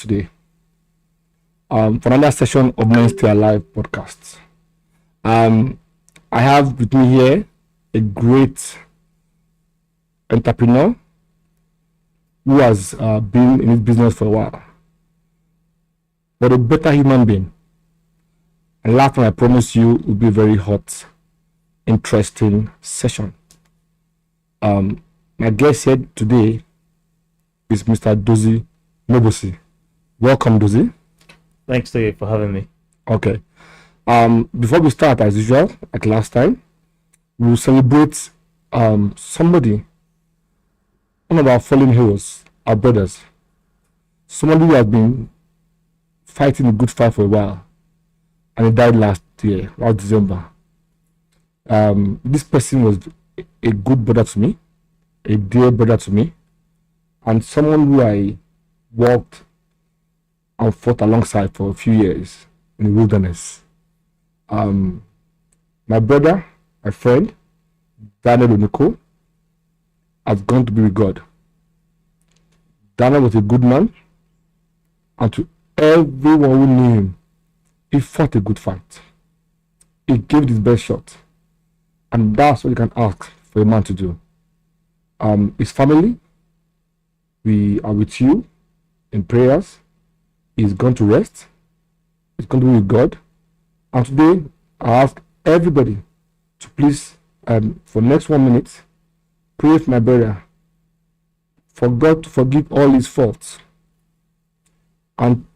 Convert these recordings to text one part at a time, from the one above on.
today for another session of Men Stay Alive podcast. I have with me here a great entrepreneur who has been in his business for a while, but a better human being. And last time I promise you will be a very hot, interesting session. My guest here today is Mr. Dozie Nobosi. Welcome, Dozie. Thanks to you for having me. Okay. Before we start, as usual, like last time, we will celebrate somebody, one of our fallen heroes, our brothers, somebody who has been fighting a good fight for a while, and he died last year, last December. This person was a good brother to me, a dear brother to me, and someone who I walked and fought alongside for a few years in the wilderness. My brother, my friend, Daniel Oniko, has gone to be with God. Daniel was a good man, and to everyone who knew him, he fought a good fight. He gave his best shot, and that's what you can ask for a man to do. His family, we are with you in prayers. He's gone to rest. He's going to be with God. And today, I ask everybody to please, for next 1 minute, pray for my brother, for God to forgive all his faults. And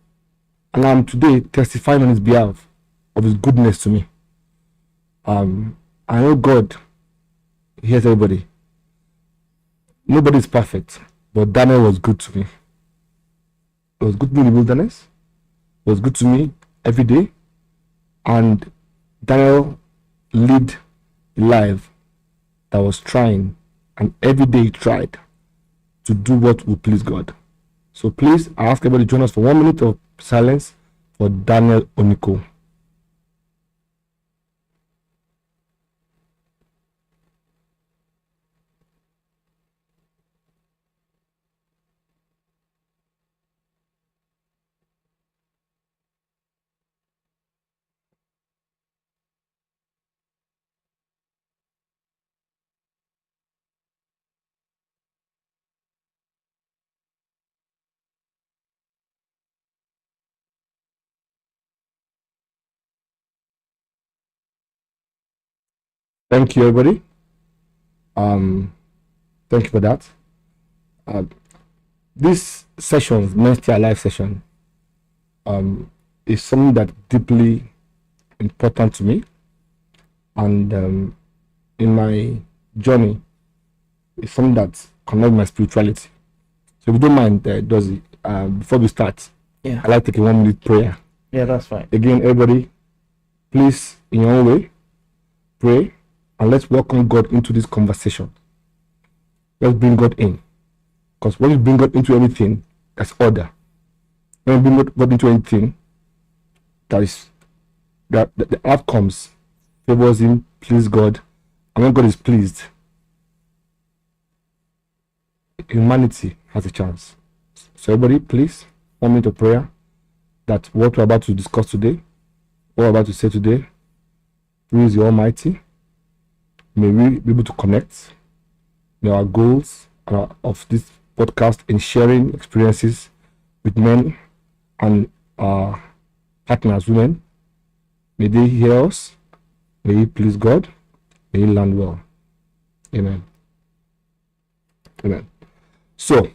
I'm today testifying on his behalf of his goodness to me. I know God hears everybody. Nobody is perfect, but Daniel was good to me. It was good to me in the wilderness. It was good to me every day. And Daniel lived a life that was trying, and every day he tried to do what would please God. So please, I ask everybody to join us for 1 minute of silence for Daniel Oniko. Thank you, everybody. Thank you for that. This session, Men Stay Alive session, is something that deeply important to me, and in my journey, it's something that connects my spirituality. So if you don't mind, Dozie, before we start, Yeah. I'd like to take a 1 minute prayer. Yeah, that's fine. Again, everybody, please, in your own way, pray, and let's welcome God into this conversation. Let's bring God in. Because when you bring God into everything, that's order. When you bring God into anything, the outcomes favors him, please God. And when God is pleased, humanity has a chance. So everybody, please, 1 minute of prayer, that what we're about to discuss today, what we're about to say today, please the Almighty, may we be able to connect. May our goals of this podcast in sharing experiences with men and our partners, women, may they hear us, may he please God, may he land well. Amen. Amen. So,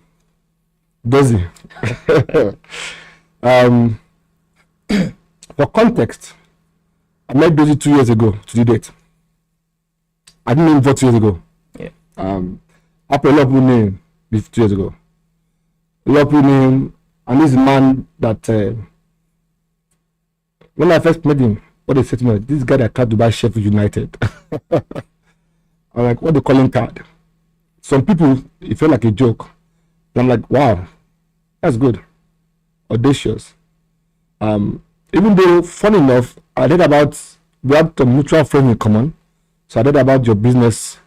Dozie, for context, I met Dozie 2 years ago to the date. I didn't know him 4 years ago. Yeah. After a lot of people knew him 2 years ago. A lot of people knew him, and this man that when I first met him, what they said to me, this guy that can't buy Sheffield United. I'm like, what they call him card? Some people, it felt like a joke. And I'm like, wow, that's good. Audacious. Even though, funny enough, I read about, we had a mutual friend in common. So I read about your business,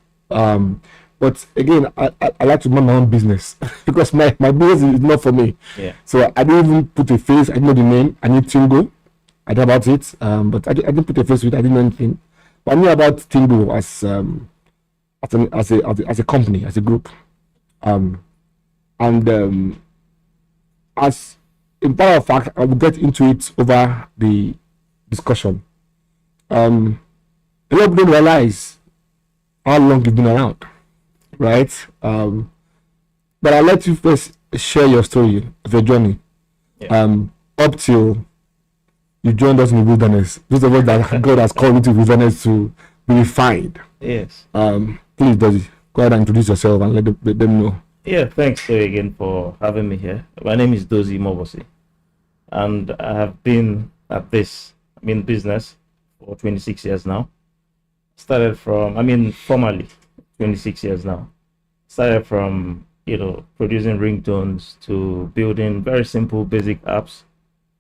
But again, I like to run my own business because my business is not for me. Yeah. So I didn't even put a face. I didn't know the name. I knew Tingo. I knew about it. But I didn't put a face with it. I didn't know anything. But I knew about Tingo as a company, as a group. And as in part of fact, I will get into it over the discussion. A lot of people don't realize how long you've been around, right? But I'll let you first share your story of your journey. Yeah. Up till you joined us in the wilderness. Those of us that God has called into the wilderness to be refined. Yes. Please, Dozy, go ahead and introduce yourself and let them know. Yeah, thanks again for having me here. My name is Dozie Mobosi, and I have been at this business for 26 years now. Started from, formally 26 years now. Started from, producing ringtones to building very simple basic apps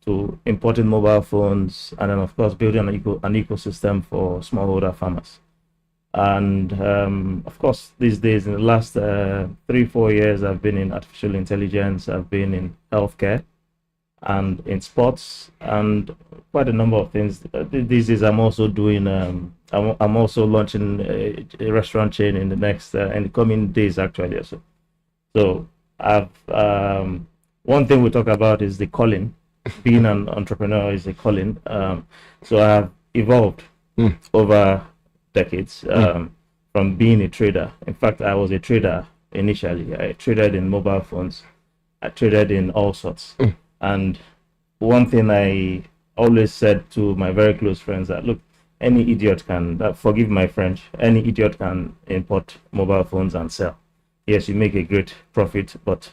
to importing mobile phones, and then of course building an ecosystem for smallholder farmers. And of course, these days, in the last 3-4 years, I've been in artificial intelligence, I've been in healthcare and in sports, and quite a number of things. These days, I'm also doing, I'm also launching a restaurant chain in the coming days, actually. So I've, one thing we talk about is the calling. Being an entrepreneur is a calling. So I have evolved over decades from being a trader. In fact, I was a trader initially. I traded in mobile phones. I traded in all sorts. And one thing I always said to my very close friends that, look, any idiot can, forgive my French, any idiot can import mobile phones and sell. Yes, you make a great profit, but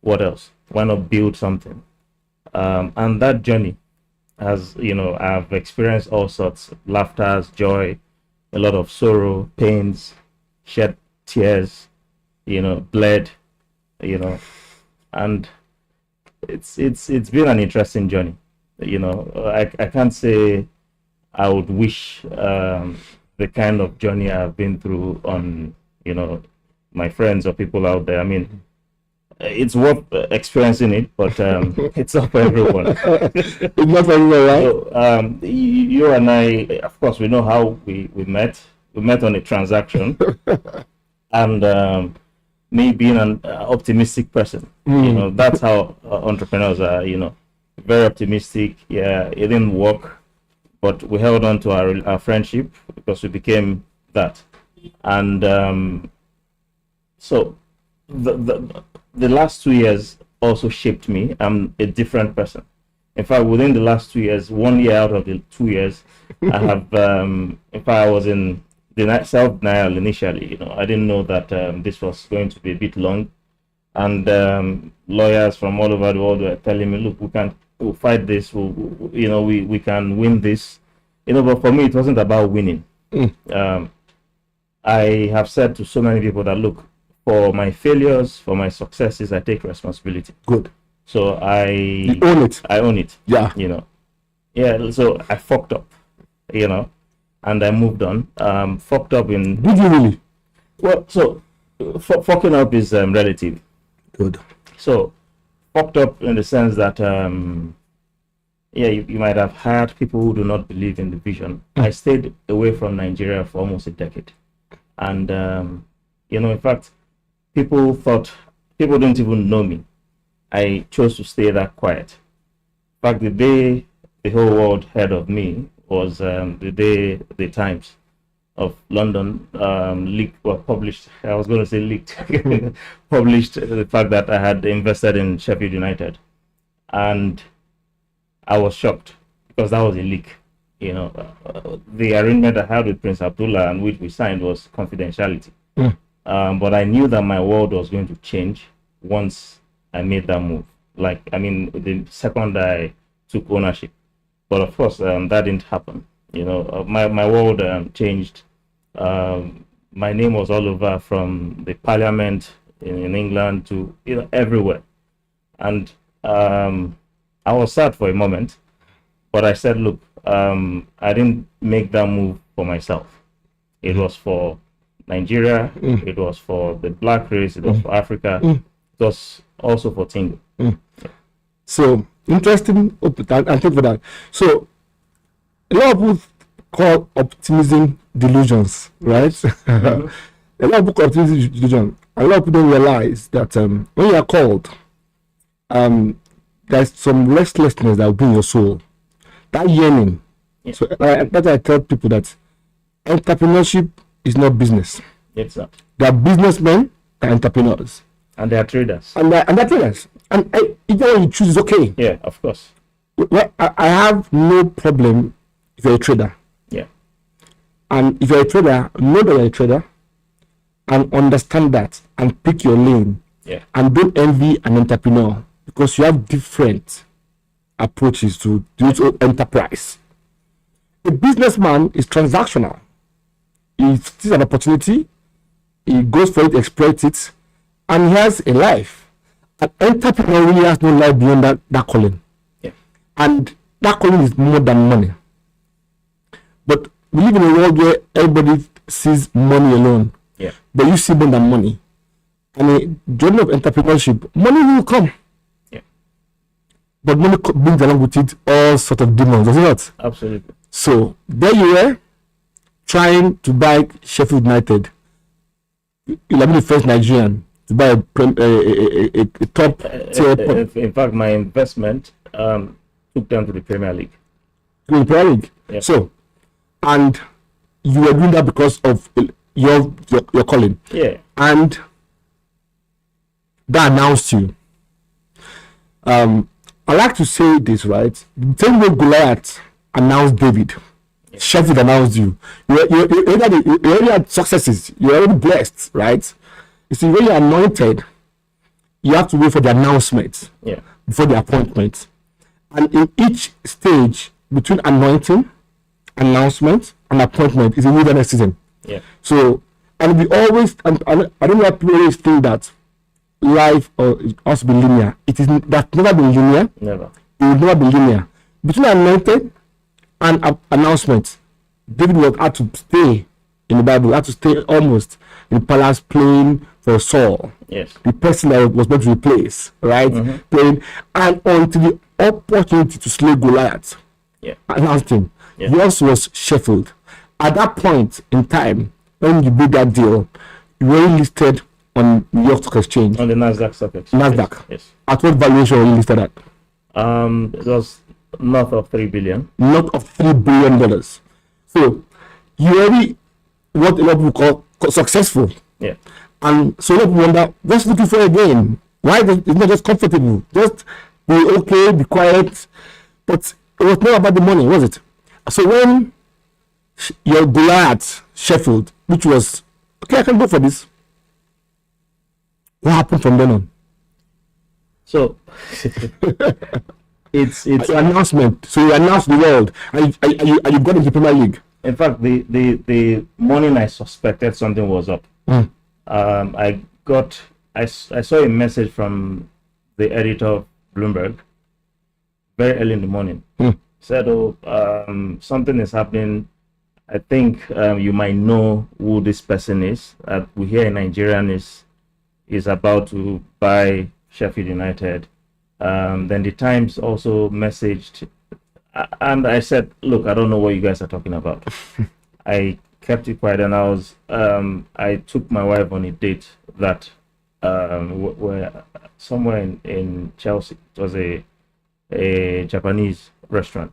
what else? Why not build something? And that journey has, I've experienced all sorts, laughters, joy, a lot of sorrow, pains, shed tears, bled, and it's been an interesting journey. I can't say I would wish the kind of journey I've been through on, my friends or people out there. It's worth experiencing it, but it's not for everyone. It's not for everyone, right? So, you and I, of course, we know how we met. We met on a transaction, and me being an optimistic person, that's how entrepreneurs are. Very optimistic. Yeah, it didn't work, but we held on to our friendship because we became that, and so the last 2 years also shaped me. I'm a different person. In fact, within the last 2 years, 1 year out of the 2 years, I have, in fact, I was in self-denial initially. I didn't know that this was going to be a bit long. And lawyers from all over the world were telling me, look, we'll fight this, we can win this. But for me, it wasn't about winning. I have said to so many people that, look, for my failures, for my successes, I take responsibility. Good. So You own it. I own it. Yeah. Yeah. So I fucked up, and I moved on. Fucked up in. Did you really? Well, so fucking up is relative. Good. So fucked up in the sense that you might have hired people who do not believe in the vision. I stayed away from Nigeria for almost a decade, and in fact, people don't even know me. I chose to stay that quiet. In fact, the day the whole world heard of me was the day the Times of London published. I was going to say leaked, published the fact that I had invested in Sheffield United, and I was shocked because that was a leak. The arrangement I had with Prince Abdullah and which we signed was confidentiality. But I knew that my world was going to change once I made that move. The second I took ownership. But of course, that didn't happen. My world changed. My name was all over, from the parliament in England to everywhere. And I was sad for a moment, but I said, look, I didn't make that move for myself. It was for Nigeria, it was for the black race, it was for Africa, it was also for Tingo. So interesting, and thank you for that. So a lot of people call optimism delusions, right? A lot of people call optimism delusion. A lot of people don't realize that when you are called, there's some restlessness that will be in your soul, that yearning. So that's why I tell people that entrepreneurship is not business. It's not. They are businessmen, they are entrepreneurs, and they are traders. And they're traders. And either way you choose is okay. Yeah, of course. Well, I have no problem if you're a trader. Yeah. And if you're a trader, know that you're a trader, and understand that, and pick your lane. Yeah. And don't envy an entrepreneur, because you have different approaches to enterprise. A businessman is transactional. He sees an opportunity, he goes for it, exploits it, and he has a life. An entrepreneur really has no life beyond that calling. Yeah. And that calling is more than money. But we live in a world where everybody sees money alone. Yeah. But you see more than money. And a journey of entrepreneurship, money will come. Yeah. But money brings along with it all sorts of demons, does it not? Absolutely. So there you were, trying to buy Sheffield United. You'll be the first Nigerian to buy a top tier. In fact, my investment took them to the Premier League. To the Premier League. Yeah. So, and you were doing that because of your calling. Yeah. And that announced you. I like to say this, right? The same way Goliath announced David. Yeah. Sheffield announced you. You already had successes. You're already blessed, right? You see, when you're anointed, you have to wait for the announcement before the appointment. And in each stage between anointing, announcement, and appointment is a wilderness season. Yeah. So, and we always, and I don't know why people always think that life has to be linear. That's never been linear. Never. It will never be linear. Between anointed and announcement, David had to stay in the Bible, had to stay almost in the palace playing for Saul. Yes. The person that was meant to replace, right? Playing, and until the opportunity to slay Goliath, announced him. Yeah. Yours was Sheffield. At that point in time, when you did that deal, you were listed on New York Stock Exchange. On the Nasdaq Stock Exchange. Nasdaq. Yes. At what valuation were you listed at? It was north of $3 billion. North of $3 billion. So you already what a lot of people call successful. Yeah. And so a lot of people wonder, what's looking for again? Why it's not just comfortable? Just be okay, be quiet. But it was not about the money, was it? So when your Goliath, Sheffield, which was okay, I can go for this. What happened from then on? So it's an announcement. So you announced the world, and you got into Premier League. In fact, the morning I suspected something was up, I saw a message from the editor of Bloomberg very early in the morning. Said, something is happening. I think you might know who this person is. We hear a Nigerian is about to buy Sheffield United. Then the Times also messaged, and I said, look, I don't know what you guys are talking about. I kept it quiet, and I took my wife on a date that where somewhere in Chelsea. It was a Japanese restaurant,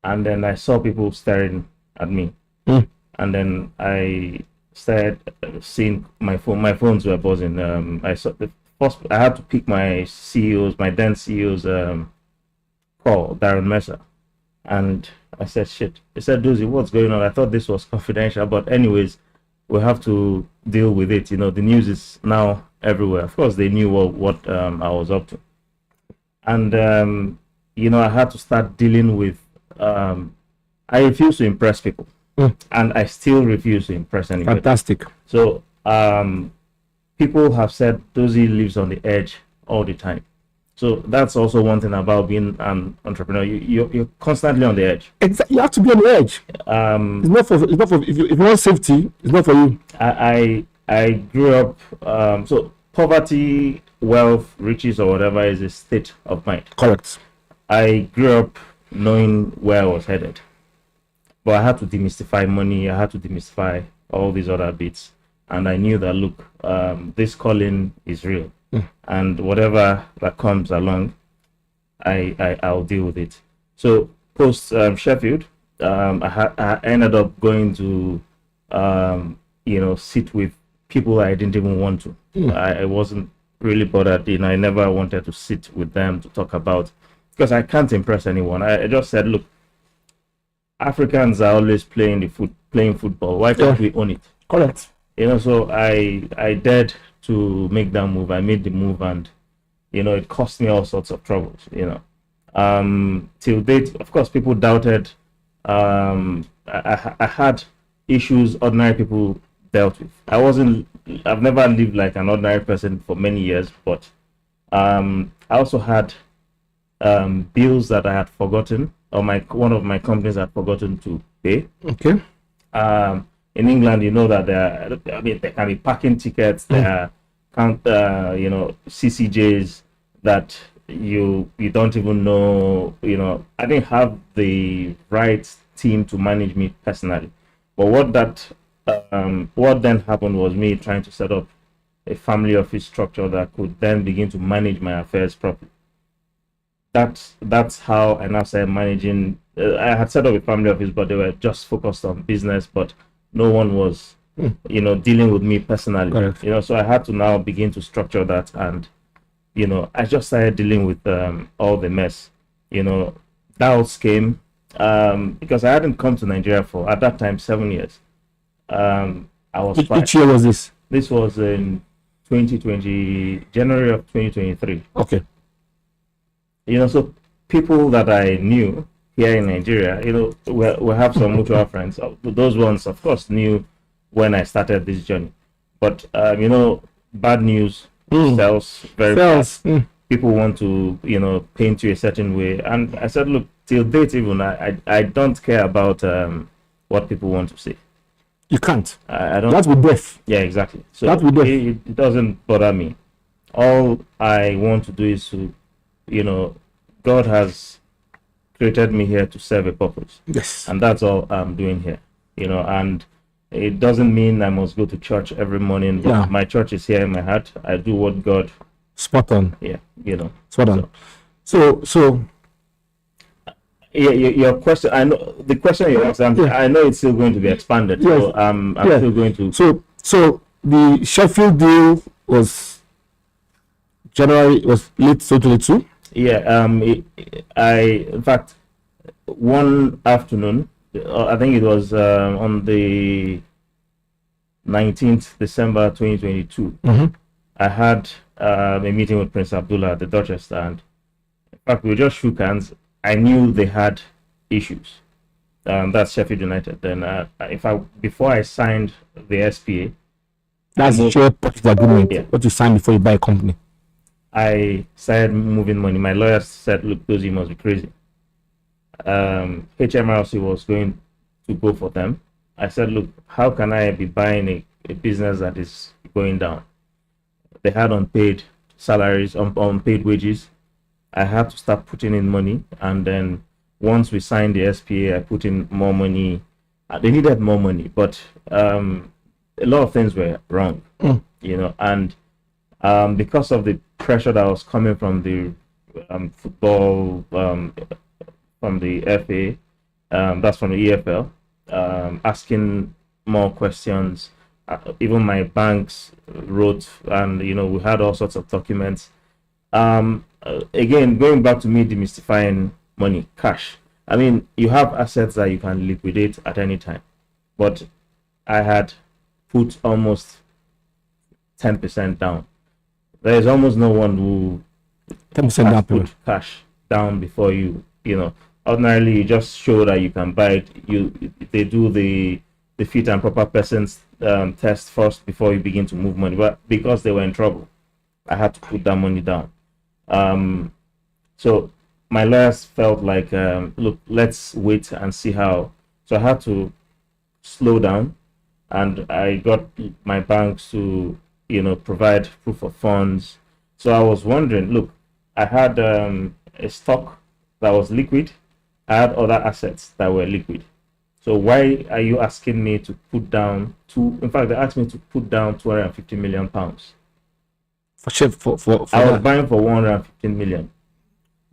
and then I saw people staring at me, and then I started seeing my phone. My phones were buzzing. I saw the first. I had to pick my then CEO's call, Darren Mercer, and I said, "Shit." He said, "Dozy, what's going on?" I thought this was confidential, but anyways, we have to deal with it. You know, the news is now everywhere. Of course, they knew what I was up to, and I had to start dealing with. I refuse to impress people, and I still refuse to impress anybody. Fantastic. So people have said Dozy lives on the edge all the time. So that's also one thing about being an entrepreneur. You're constantly on the edge. Exactly. You have to be on the edge. It's not for. It's not for. If you want safety, it's not for you. I grew up. So poverty, wealth, riches, or whatever is a state of mind. Correct. I grew up knowing where I was headed, but I had to demystify money. I had to demystify all these other bits, and I knew that look, this calling is real, and whatever that comes along, I'll deal with it. So post Sheffield, I ended up going to sit with people I didn't even want to. I wasn't really bothered. I never wanted to sit with them to talk about, because I can't impress anyone. I just said, look, Africans are always playing football. Why can't we own it? Correct. So I dared to make that move. I made the move, and it cost me all sorts of troubles. Till date, of course, people doubted. I had issues ordinary people dealt with. I've never lived like an ordinary person for many years, but I also had bills that I had forgotten, or one of my companies had forgotten to pay. Okay. In England, that there can be parking tickets, there are CCJs that you don't even know. I didn't have the right team to manage me personally. But what then happened was me trying to set up a family office structure that could then begin to manage my affairs properly. That's how I now started managing. I had set up a family office, but they were just focused on business, but no one was, dealing with me personally. Correct. So I had to now begin to structure that, and I just started dealing with all the mess. Doubts came because I hadn't come to Nigeria for, at that time, 7 years. I was Which year was this? This was in 2020, January of 2023. Okay. So people that I knew here in Nigeria, we have some mutual friends. Those ones, of course, knew when I started this journey. But bad news sells very fast. People want to, paint you a certain way. And I said, look, till date, even I don't care about what people want to say. You can't. I don't. That's with death. Yeah, exactly. So That's with death. It doesn't bother me. All I want to do is to, God has created me here to serve a purpose. Yes. And that's all I'm doing here. And it doesn't mean I must go to church every morning, but Yeah. my church is here in my heart. I do what God. Spot on. Yeah, Spot on. So yeah, your question. I know the question you asked. I know it's still going to be expanded. Yes. So I'm Yeah. still going to. So the Sheffield deal was late 2022. Yeah. In fact, one afternoon, I think it was on the 19th December 2022. I had a meeting with Prince Abdullah at the Dorchester, and in fact, we just shook hands. I knew they had issues. That's Sheffield United. Then, before I signed the SPA, that's the share purchase agreement. Yeah. What you sign before you buy a company. I started moving money. My lawyer said, "Look, those must be crazy." HMRC was going to go for them. I said, "Look, how can I be buying a business that is going down?" They had unpaid salaries, unpaid wages. I had to start putting in money, and then once we signed the SPA, I put in more money. They needed more money, but a lot of things were wrong, and because of the pressure that was coming from the football, from the FA, that's from the EFL, asking more questions. Even my banks wrote, and we had all sorts of documents. Again, going back to me demystifying money, cash. I mean, you have assets that you can liquidate at any time, but I had put almost 10% down. There is almost no one who 10% down put cash down before you. Ordinarily, you just show that you can buy it. They do the fit and proper persons test first before you begin to move money. But because they were in trouble, I had to put that money down. So my lawyers felt like, look, let's wait and see how. So I had to slow down, and I got my banks to, provide proof of funds. So I was wondering, look, I had a stock that was liquid. I had other assets that were liquid. So why are you asking me to put down in fact, they asked me to put down 250 million pounds. For I was that. buying for 115 million,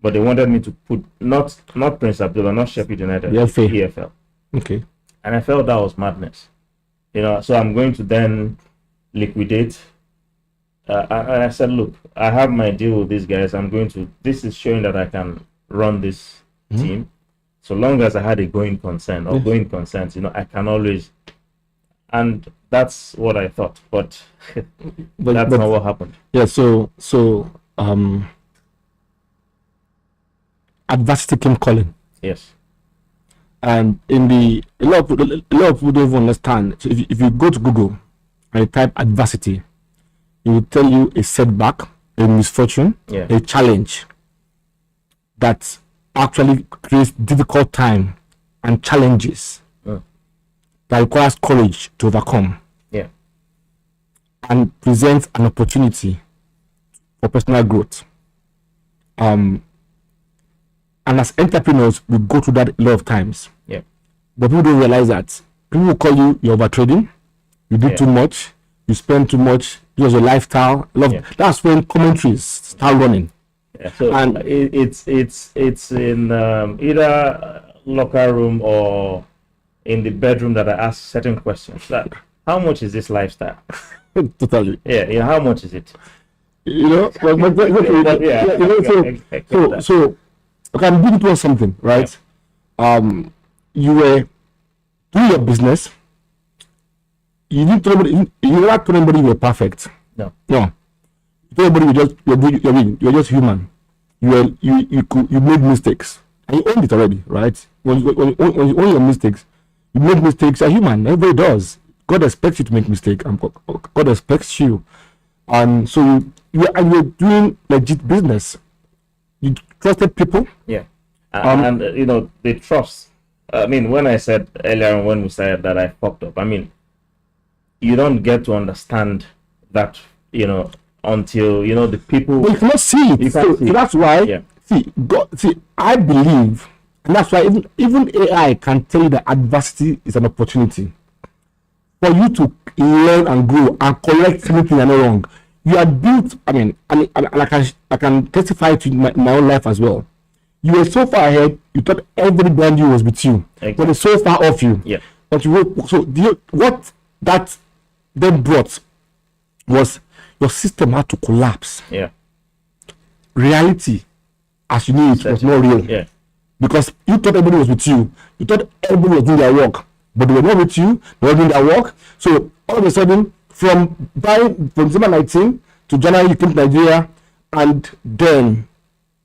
but they wanted me to put not Prince Abdullah, not Sheffield United, The FA. EFL. Okay. And I felt that was madness. So I'm going to then liquidate. I said, look, I have my deal with these guys. This is showing that I can run this team. So long as I had a going concern or going concerns, I can always. And that's what I thought, but that's not what happened. Yeah. So adversity came calling. Yes. And a lot of people don't even understand. So if you go to Google and you type adversity, it will tell you a setback, a misfortune, a challenge that actually creates difficult time and challenges that requires courage to overcome. Yeah. And presents an opportunity for personal growth. And as entrepreneurs, we go through that a lot of times. Yeah. But people don't realize that. People will call you, you're overtrading, you do too much, you spend too much, it was your lifestyle. That's when commentaries start running. Yeah. So and it's in either locker room or in the bedroom that I ask certain questions. Like, how much is this lifestyle? Totally. Yeah. How much is it? So okay, I'm being towards something, right? Yeah. You were doing your business. You didn't tell anybody. You never told anybody you were perfect. No. You told everybody you're just human. You made mistakes, and you owned it already, right? When you own your mistakes, you made mistakes. You're human. Everybody does. God expects you to make mistakes, and God expects you. And so you were doing legit business. You trusted people. Yeah. And the trust. I mean, when I said earlier on when we said that I fucked up, I mean, you don't get to understand that, until the people. But you cannot see it. So that's why. Yeah. I believe, and that's why even AI can tell you that adversity is an opportunity for you to learn and grow and correct anything you're not wrong. You are built. I mean, and I can testify to my own life as well. You were so far ahead. You thought everybody behind you was with you, but it's so far off you. Yeah. But what that then brought was your system had to collapse. Yeah. Reality, as you knew it, was not real. Yeah. Because you thought everybody was with you. You thought everybody was doing their work, but they were not with you. They were doing their work. So all of a sudden, from December 19 to January, you came to Nigeria, and then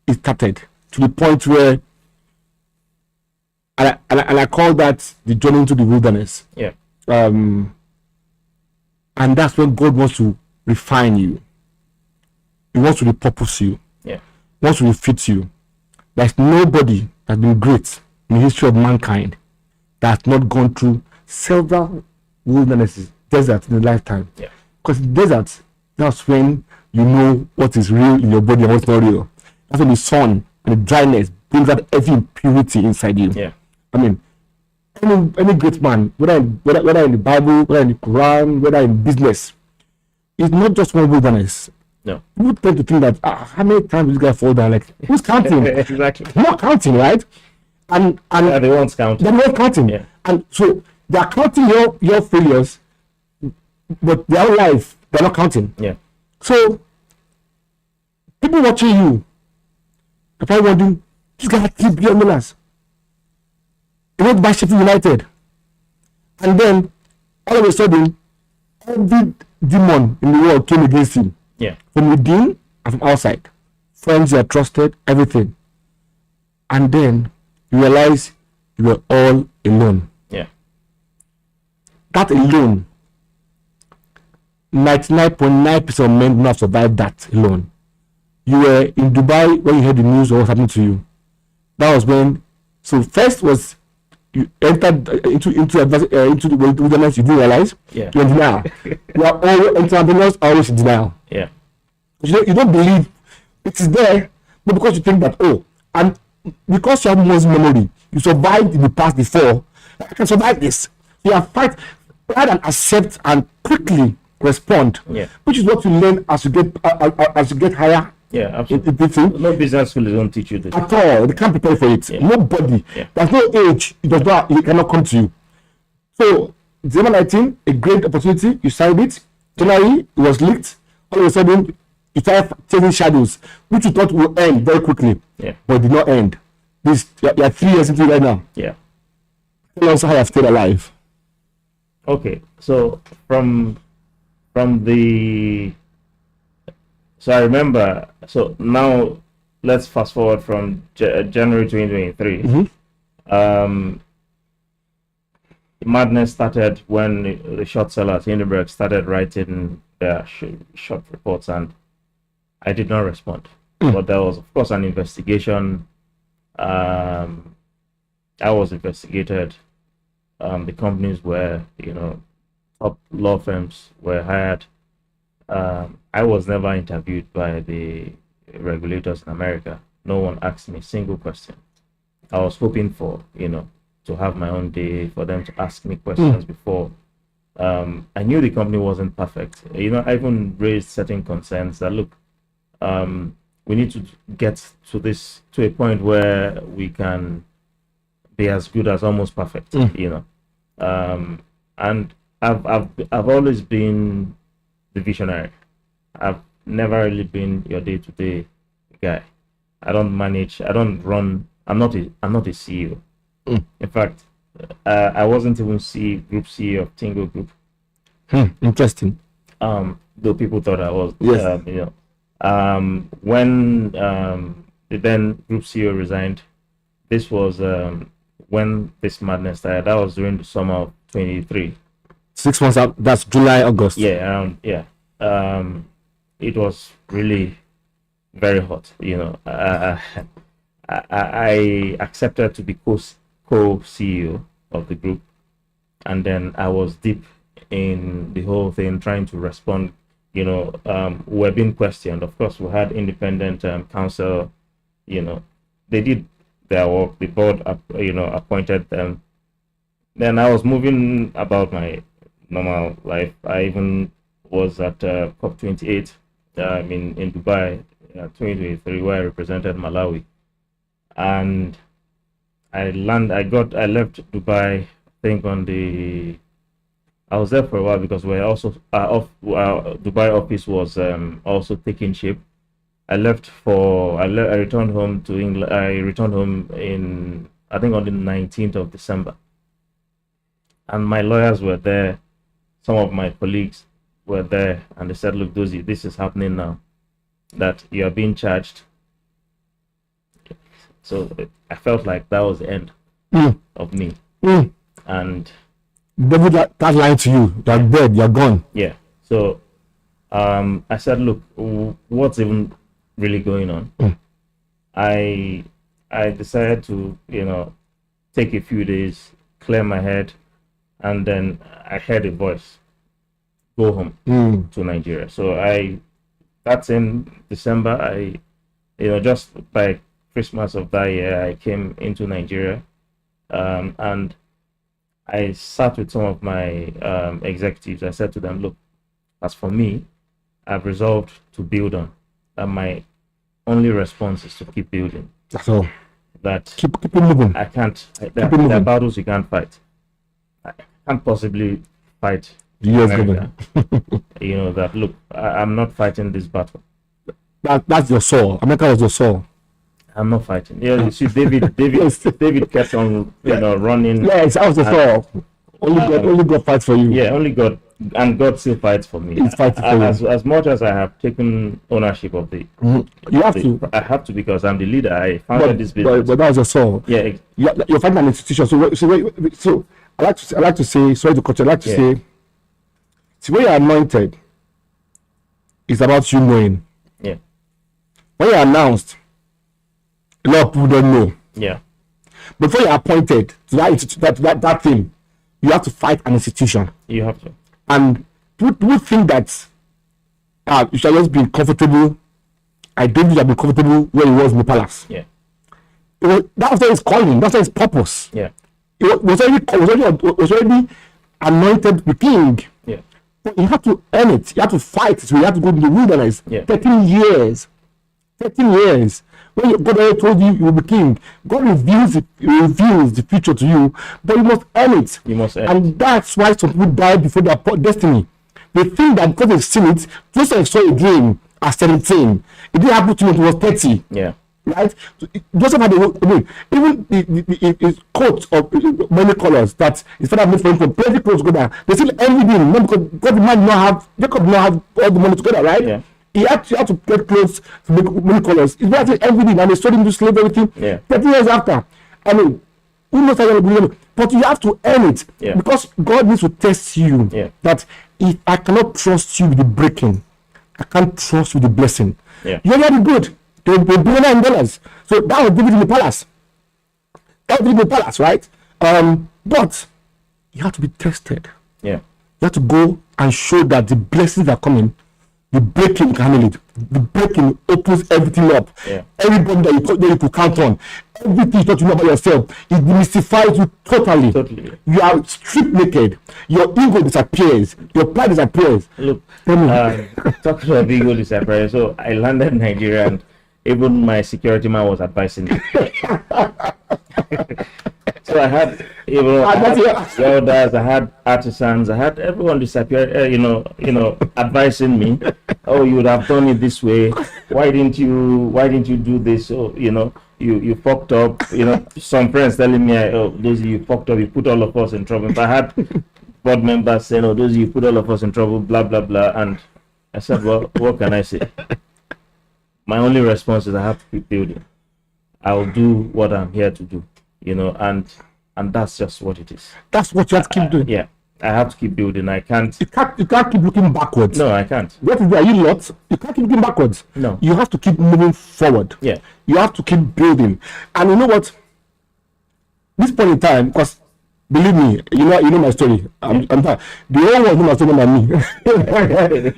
it started to the point where, and I call that the journey into the wilderness. Yeah. And that's when God wants to refine you. He wants to repurpose you. Yeah. He wants to refit you. There's nobody that's been great in the history of mankind that has not gone through several wildernesses, deserts in a lifetime. Yeah. Because in deserts, that's when you know what is real in your body and what's not real. That's when the sun and the dryness brings out every impurity inside you. Yeah. I mean, any great man, whether in the Bible, whether in the Quran, whether in business, it's not just one wilderness. No. People tend to think that how many times this guy fall down? Like, who's counting? Exactly. Not counting, right? And they won't count. They're not counting. Yeah. And so they are counting your failures, but their own life they're not counting. Yeah. So people watching you, they're probably wondering, this guy had $3 billion. He went by Sheffield United, and then all of a sudden, every demon in the world came against him. Yeah. From within and from outside. Friends you are trusted, everything. And then you realize you were all alone. Yeah. That alone, 99.9% of men do not survive that alone. you were in Dubai when you heard the news or what happened to you. That was when. So first was you entered into the wilderness. You didn't realize. Yeah. You're in denial. You are always entrepreneurs are always in denial. Yeah. You don't believe it is there, but because you think that and because you have muscle memory, you survived in the past before. I can survive this. You are fight rather than accept and quickly respond. Yeah. Which is what you learn as you get higher. Yeah, absolutely. No business school don't teach you this at all. They can't prepare for it. Yeah. Nobody. Yeah. There's no age. It cannot come to you. So December 19, a great opportunity. You signed it. January, it was leaked. All of a sudden, you started chasing shadows, which you thought will end very quickly. Yeah. But it did not end. You're 3 years into it right now. Yeah. Tell us how you have stayed alive. Okay, so from the I remember. So now let's fast forward from January 2023. Mm-hmm. Madness started when the short sellers Hindenburg started writing their short reports, and I did not respond. But there was, of course, an investigation. I was investigated. The companies were, top law firms were hired. I was never interviewed by the regulators in America. No one asked me a single question. I was hoping for, to have my own day, for them to ask me questions before. I knew the company wasn't perfect. I even raised certain concerns that, look, we need to get to a point where we can be as good as almost perfect, and I've always been the visionary. I've never really been your day-to-day guy. I don't run. I'm not a CEO. In fact, I wasn't even group CEO of Tingo Group. Interesting. Though people thought I was. Yes. When the then group CEO resigned, this was when this madness started. That was during the summer of 23. 6 months out. That's July, August. Yeah, around. Yeah. It was really very hot. I accepted to be co-CEO of the group, and then I was deep in the whole thing, trying to respond. We're being questioned. Of course, we had independent counsel. They did their work. The board, appointed them. Then I was moving about my normal life. I even was at COP28 in Dubai, 2023, where I represented Malawi, and I left Dubai. I think I was there for a while because we're also Dubai office was also taking shape. I returned home to England. I returned home in, I think, on the 19th of December. And my lawyers were there. Some of my colleagues were there, and they said, "Look, Dozie, this is happening now. That you are being charged." So I felt like that was the end of me. And David, that line to you, you're dead, you're gone. Yeah. So I said, "Look, what's even really going on?" I decided to, take a few days, clear my head, and then I heard a voice, "Go home to Nigeria." So that's in December. Just by Christmas of that year, I came into Nigeria, and I sat with some of my executives. I said to them, "Look, as for me, I've resolved to build on, and my only response is to keep building." That's all. That keep it moving. I can't. There are battles you can't fight. I can't possibly fight the US America. government. That, look, I'm not fighting this battle. That's your soul. America was your soul. I'm not fighting. Yeah, you see, David kept on, running. Yes, that was your soul. Only God fights for you. Yeah, only God, and God still fights for me. He's fighting for you. As much as I have taken ownership of the, you have to. I have to, because I'm the leader. I founded this business. But that was your soul. Yeah, you're fighting an institution. So I like to say. Sorry to cut you. I like to say. See, when you're anointed, it's about you knowing. Yeah. When you're announced, a lot of people don't know. Yeah. Before you're appointed to that thing, you have to fight an institution. You have to. And people think that you should just be comfortable. I David should have been comfortable where he was in the palace. Yeah. That's not his calling. That's not his purpose. Yeah. He was already anointed the king. Yeah. But you have to earn it. You have to fight. So you have to go to the wilderness. Yeah. 13 years. 13 years. When God already told you will be king, God reveals the future to you, but you must earn it. You must earn and that's why some people die before their destiny. They think that because they've seen it, just like I saw a dream at 17, it didn't happen to me until I was 30. Yeah. Right? Joseph had even the coat of many colors that his father made for him from plenty clothes together. They still envied him, not because the man did not have, Jacob did not have all the money together, right? Yeah. He had to get clothes to make many colors. It's not everything, and they sold him to slave everything. Yeah. 30 years after. I mean, who knows how you're going to be? But you have to earn it. Yeah. Because God needs to test you. Yeah. That if I cannot trust you with the breaking, I can't trust you with the blessing. Yeah. You're already good. They're billionaire in dollars. So that was David in the palace. That was David in the palace, right? But you have to be tested. Yeah. You have to go and show that the blessings are coming. The breaking can handle it. The breaking opens everything up. Yeah. Everybody that you could count on, everything you thought you know about yourself, it demystifies you totally. Totally. You are stripped naked. Your ego disappears. Your pride disappears. Look, Tell me. talking about ego disappearance. So I landed in Nigeria, and even my security man was advising me. So I had, welders, I had artisans, I had everyone disappear, advising me, oh, you would have done it this way. Why didn't you do this? Oh, you fucked up. Some friends telling me, oh, those of you fucked up, you put all of us in trouble. If I had board members saying, oh, those of you put all of us in trouble, blah, blah, blah. And I said, well, what can I say? My only response is I have to keep building. I'll do what I'm here to do, and that's just what it is. That's what you have to keep doing. Yeah, I have to keep building. I can't. You can't keep looking backwards. No, I can't. What is there? Are you lot? You can't keep looking backwards. No. You have to keep moving forward. Yeah. You have to keep building. And you know what? This point in time, because believe me, you know my story. I'm tired. The whole world knows my story more than me.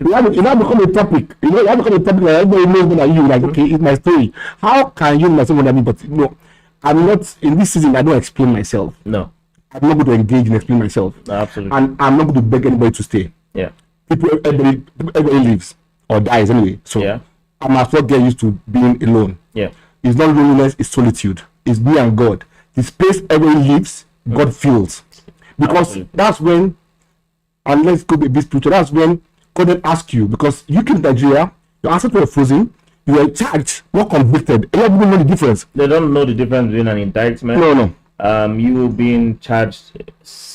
You have become a topic. You have become a topic that everybody knows more than you. Like, okay, it's my story. How can you know my story more than me? But no, I'm not in this season. I don't explain myself. No. I'm not going to engage and explain myself. No, absolutely. And I'm not going to beg anybody to stay. Yeah. Everybody lives or dies anyway. So Yeah. I must not get used to being alone. Yeah. It's not loneliness, it's solitude. It's me and God. The space everybody lives, God fills. Because Absolutely. that's when, and let's go a bit spiritual, that's when God then asks you, because you came to Nigeria, your assets were frozen, you were charged, not convicted. A lot of people know the difference. They don't know the difference between an indictment. No. You being charged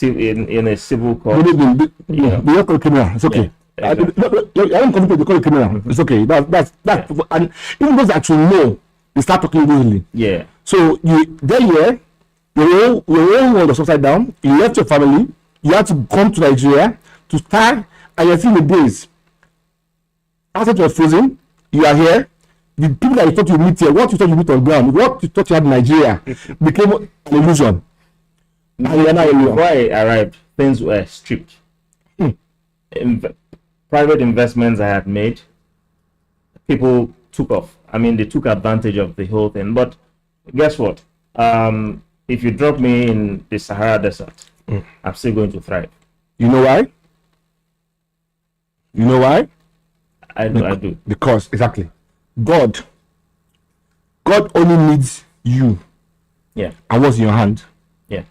in a civil court. They don't call it criminal. It's okay. Yeah, exactly. I don't convict, they call it criminal. It's okay. That's and even those that actually know, they start talking boldly. Yeah. So your whole world was upside down. You left your family. You had to come to Nigeria to start, and you're seeing the days. Assets were frozen. You are here. The people that you thought you meet here, what you thought you meet on ground, what you thought you had in Nigeria, became an illusion. Before I arrived, things were stripped. Private investments I had made, people took off. I mean, they took advantage of the whole thing. But guess what? If you drop me in the Sahara Desert, I'm still going to thrive. You know why? You know why? I do. Because exactly, God only needs you. Yeah. And what's in your hand? Yeah.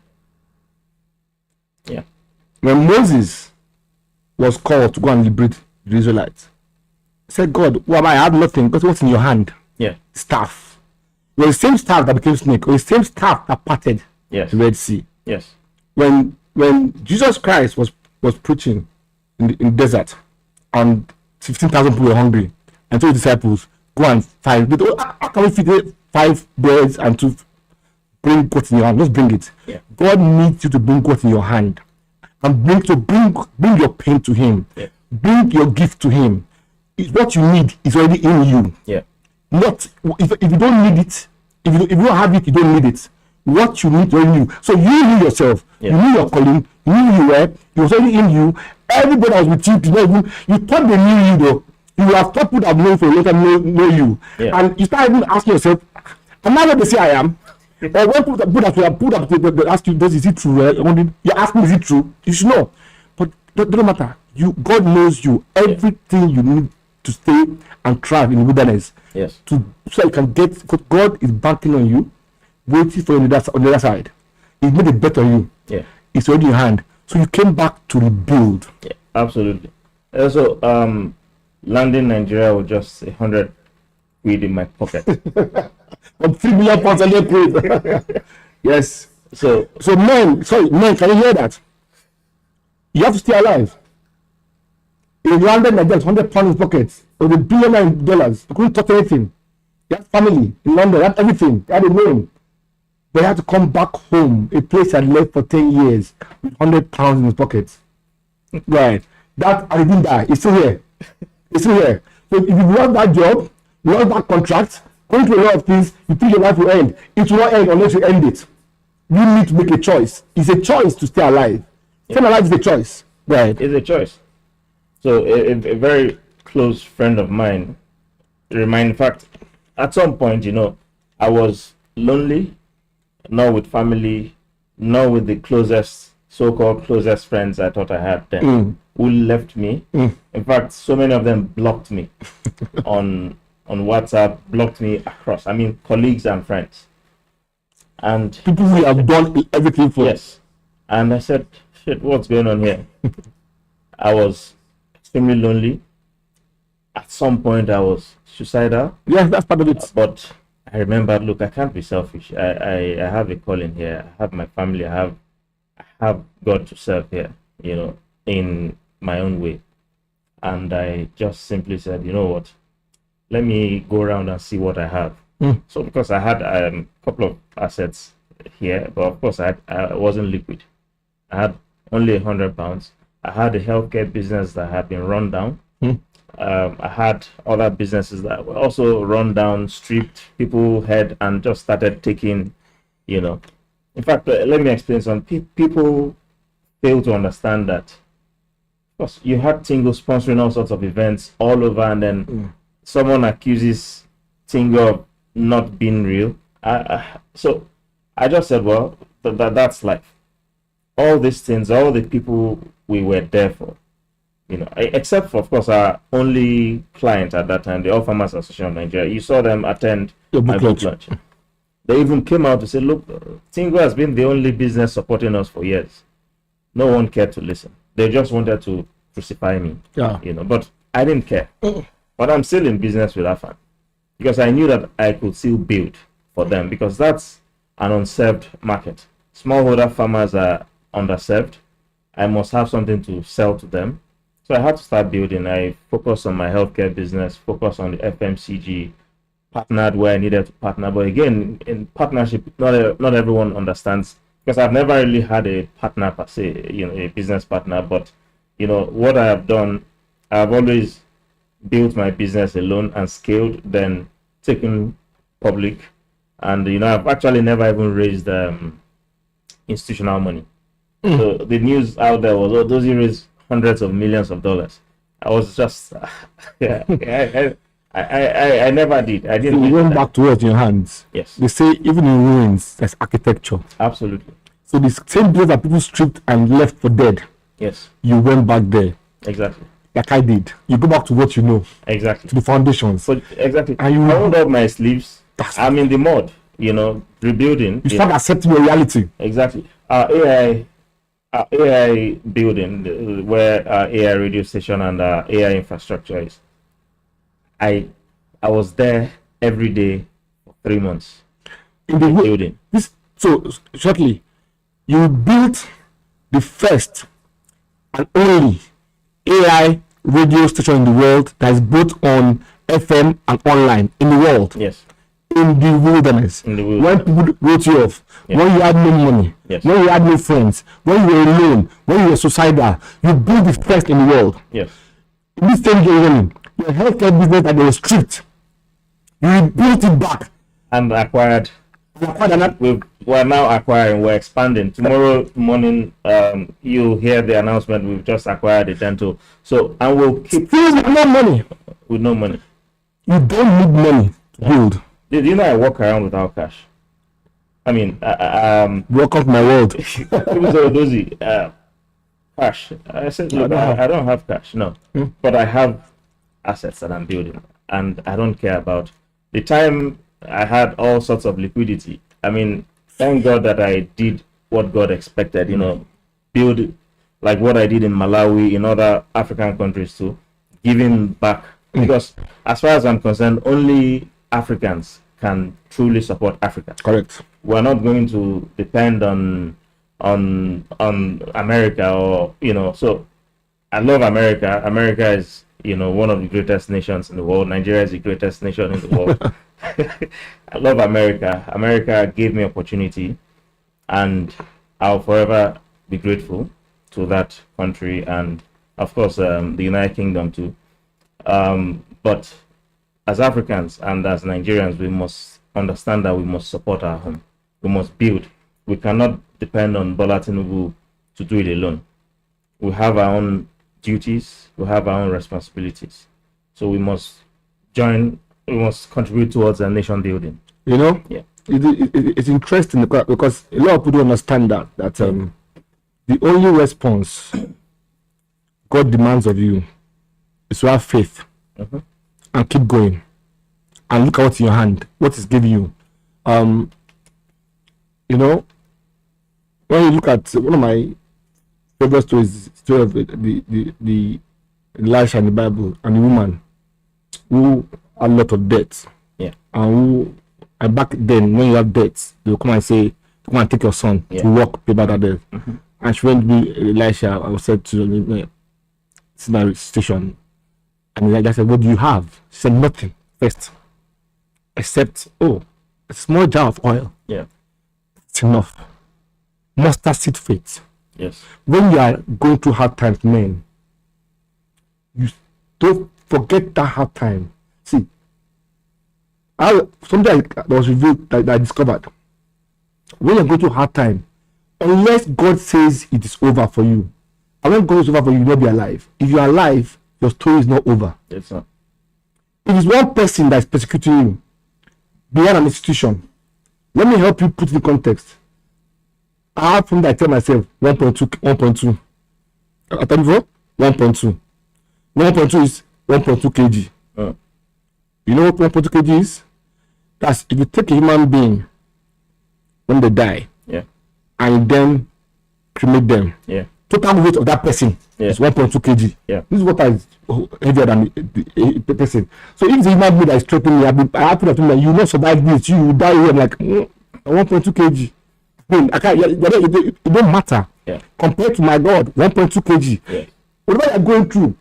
Yeah. When Moses was called to go and liberate the Israelites, he said, God, well, I have nothing, but what's in your hand? Yeah. Staff. It was the same staff that became snake. It was the same staff that parted Yes. the Red Sea. Yes. When Jesus Christ was preaching in the desert, and 15,000 people were hungry, and told his disciples, go and find. How can we feed 5 birds and 2? Bring what in your hand. Just bring it. Yeah. God needs you to bring what in your hand, and bring your pain to Him. Yeah. Bring your gift to Him. What you need is already in you. Yeah. Not if you don't need it, if you don't have it, you don't need it. What you need, you knew. So you knew yourself. You knew your calling. You knew who you were. It was already in you. Everybody that was with you did not even. You thought they knew you though. You have thought people that have known for a long time know you, and you start even asking yourself, "Am I what they say I am?" Or when people that they ask you, "Is it true?" You ask me, "Is it true?" You should know, but it doesn't matter. God knows you. Everything you need to stay and thrive in the wilderness. Yes. So you can get. Because God is banking on you, waiting for you on the other side. He made a bet on you. Yeah. It's already in your hand. So you came back to rebuild. Yeah, absolutely. Also, landing Nigeria with just 100 quid in my pocket. From 3 million pounds a year quid. Yes. So men, can you hear that? You have to stay alive. In London, Nigeria, 100 pounds in pockets. It was $1 billion. You couldn't touch anything. You had family in London, you had everything. You had a name. But he had to come back home, a place I left for 10 years, with 100 pounds in his pockets. Right. That, and he didn't die. He's still here. He's still here. So if you lost that job, you lost that contract, going through a lot of things, you think your life will end. It will not end unless you end it. You need to make a choice. It's a choice to stay alive. Staying alive is a choice. Right. It's a choice. So a very close friend of mine in fact, at some point, I was lonely, not with family, not with the so-called closest friends I thought I had then, who left me. In fact, so many of them blocked me on WhatsApp, blocked me across. I mean, colleagues and friends. And people who have done everything for. Yes. And I said, shit, what's going on here? I was extremely lonely. At some point, I was suicidal. Yes, that's part of it. But I remembered, look, I can't be selfish. I have a calling here. I have my family. I have God to serve here, in my own way. And I just simply said, you know what? Let me go around and see what I have. So because I had a couple of assets here, but of course I wasn't liquid. I had only £100. I had a healthcare business that had been run down. I had other businesses that were also run down, stripped. People had and just started taking, In fact, let me explain something. People fail to understand that. Of course, you had Tingo sponsoring all sorts of events all over, and then someone accuses Tingo of not being real. So I just said, well, that's life. All these things, all the people we were there for, except for, of course, our only client at that time, the All Farmers Association of Nigeria. You saw them attend my book launch. They even came out to say, look, Tingo has been the only business supporting us for years. No one cared to listen. They just wanted to crucify me. Yeah. But I didn't care. But I'm still in business with AFAN because I knew that I could still build for them, because that's an unserved market. Smallholder farmers are underserved. I must have something to sell to them. So I had to start building. I focused on my healthcare business, focused on the FMCG, partnered where I needed to partner. But again, in partnership, not everyone understands, because I've never really had a partner per se, a business partner. But, what I have done, I've always built my business alone and scaled, then taken public. And, I've actually never even raised institutional money. So the news out there was, oh, those you raised hundreds of millions of dollars. I was just, I never did. I didn't. So you went back to what's in your hands. Yes. They say even in ruins, there's architecture. Absolutely. So the same place that people stripped and left for dead. Yes. You went back there. Exactly. Like I did. You go back to what you know. Exactly. To the foundations. So exactly. And you I rolled up my sleeves. I'm in the mud. Rebuilding. You start accepting your reality. Exactly. Our AI building, where our AI radio station and our AI infrastructure is. I was there every day for 3 months. In the building. So shortly, you built the first and only AI radio station in the world that is both on FM and online in the world. Yes. In the wilderness. When people wrote you off, when you had no money, when you had no friends, when you were alone, when you were suicidal, you built the first in the world. Yes. In this same journey, your healthcare business that they were stripped, You rebuilt it back. And acquired. We're now acquiring. We're expanding. Tomorrow morning, you'll hear the announcement. We've just acquired a dental. So, and we'll keep. Still with no money. With no money. You don't need money to build. Did you know I walk around without cash? I mean, welcome to my world. Cash. I said, look, I don't have cash. No, but I have assets that I'm building, and I don't care about the time. I had all sorts of liquidity. I mean, thank God that I did what God expected. You know, build like what I did in Malawi, in other African countries too, giving back. Because as far as I'm concerned, only Africans can truly support Africa. Correct. We're not going to depend on America, or So I love America. America is one of the greatest nations in the world. Nigeria is the greatest nation in the world. I love America. America gave me opportunity, and I'll forever be grateful to that country, and of course the United Kingdom too. But as Africans and as Nigerians, we must understand that we must support our home. We must build. We cannot depend on Bola Tinubu to do it alone. We have our own duties. We have our own responsibilities. So we must join. We must contribute towards a nation building. Yeah. It's interesting because a lot of people don't understand that the only response God demands of you is to have faith and keep going and look at what's in your hand, what is giving you. When you look at one of my favorite stories, story of the Elisha in the Bible, and the woman who had a lot of debts. Yeah. And back then, when you have debts, they will come and say, come and take your son to work, pay back that debt. And she went to Elisha. I said to him, it's my station. And Elijah said, what do you have? She said, nothing first, except a small jar of oil. Yeah. It's enough. Mustard seed faith. Yes. When you are going through hard times, man, you don't forget that hard time. See, something that was revealed that I discovered. When you're going through hard time, unless God says it is over for you, and when God is over for you, you will not be alive. If you are alive, your story is not over. It's not. It is one person that is persecuting you beyond an institution. Let me help you put it in context. I have something I tell myself 1.2. I tell you what? 1.2. 1.2 is 1.2 kg. You know what 1.2 kg is? That's if you take a human being when they die, and then cremate them, total weight of that person is 1.2 kg. This is what is heavier than the person. So if the human being that is threatening me, I have to tell you will not survive this. You will die here. I'm like 1.2 kg. I mean, it don't matter compared to my God. 1.2 kg. Whatever you're going through,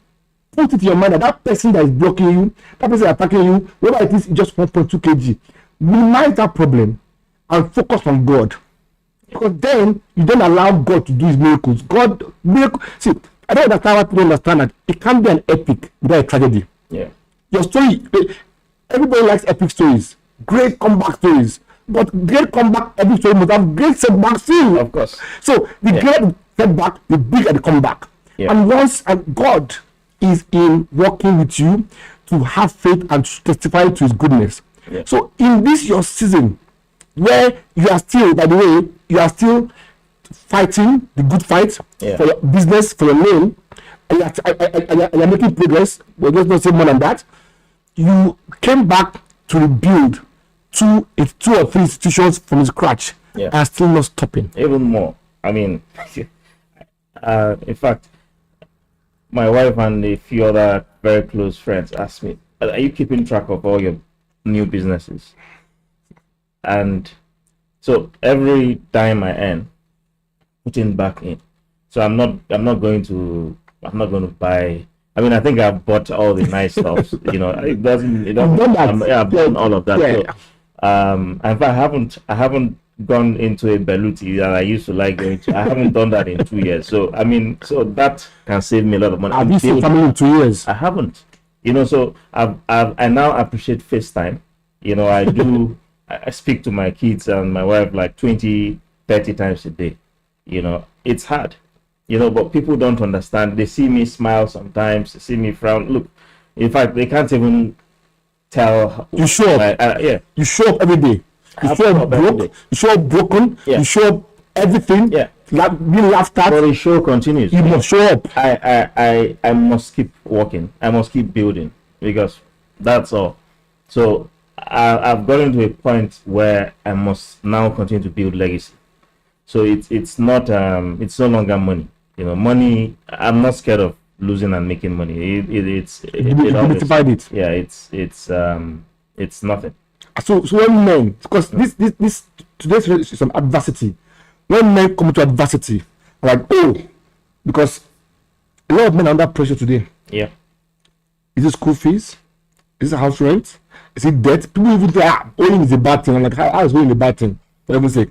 put it in your mind that person that is blocking you, that person attacking you, whatever it is just 1.2 kg. Minimize that problem and focus on God. Because then you don't allow God to do his miracles. See, I don't understand why people understand that it can't be an epic without a tragedy. Your story, everybody likes epic stories, great comeback stories. But great comeback epic story must have great setback too. Of course. So the great setback, the big at the comeback. And once God is in working with you to have faith and to testify to his goodness. So in this your season, where you are still, by the way, you are still fighting the good fight for your business, for your name, and you're making progress, but let's not say more than that. You came back to rebuild two or three institutions from scratch and still not stopping. Even more. I mean, in fact, my wife and a few other very close friends asked me, are you keeping track of all your new businesses? And so every dime I earn, putting back in. So I'm not going to buy. I mean, I think I've bought all the nice stuff. It doesn't. I've done all of that. So, in fact, I haven't gone into a Beluti that I used to like going to. I haven't done that in 2 years. So I mean, so that can save me a lot of money. Have you seen family in 2 years? I haven't. So I now appreciate FaceTime. You know, I do. I speak to my kids and my wife like 20, 30 times a day. You know, it's hard. You know, but people don't understand. They see me smile sometimes. They see me frown. Look, in fact, they can't even tell. You show up. Yeah. You show up every day. You I show show up up every broke. day. You show up broken. Yeah. You show up everything. Yeah. Being laughed at. But the show continues. You must show up. I must keep working. I must keep building because that's all. So I've gotten to a point where I must now continue to build legacy. So it's not it's no longer money. You know, money. I'm not scared of losing and making money. You multiplied it. Yeah, it's nothing. So when men, because this today's is some adversity. When men come to adversity, like, oh, because a lot of men are under pressure today. Yeah. Is it school fees? Is it house rent? Is it debt? People even say, owing is a bad thing. I'm like, how is owing a bad thing? For heaven's sake,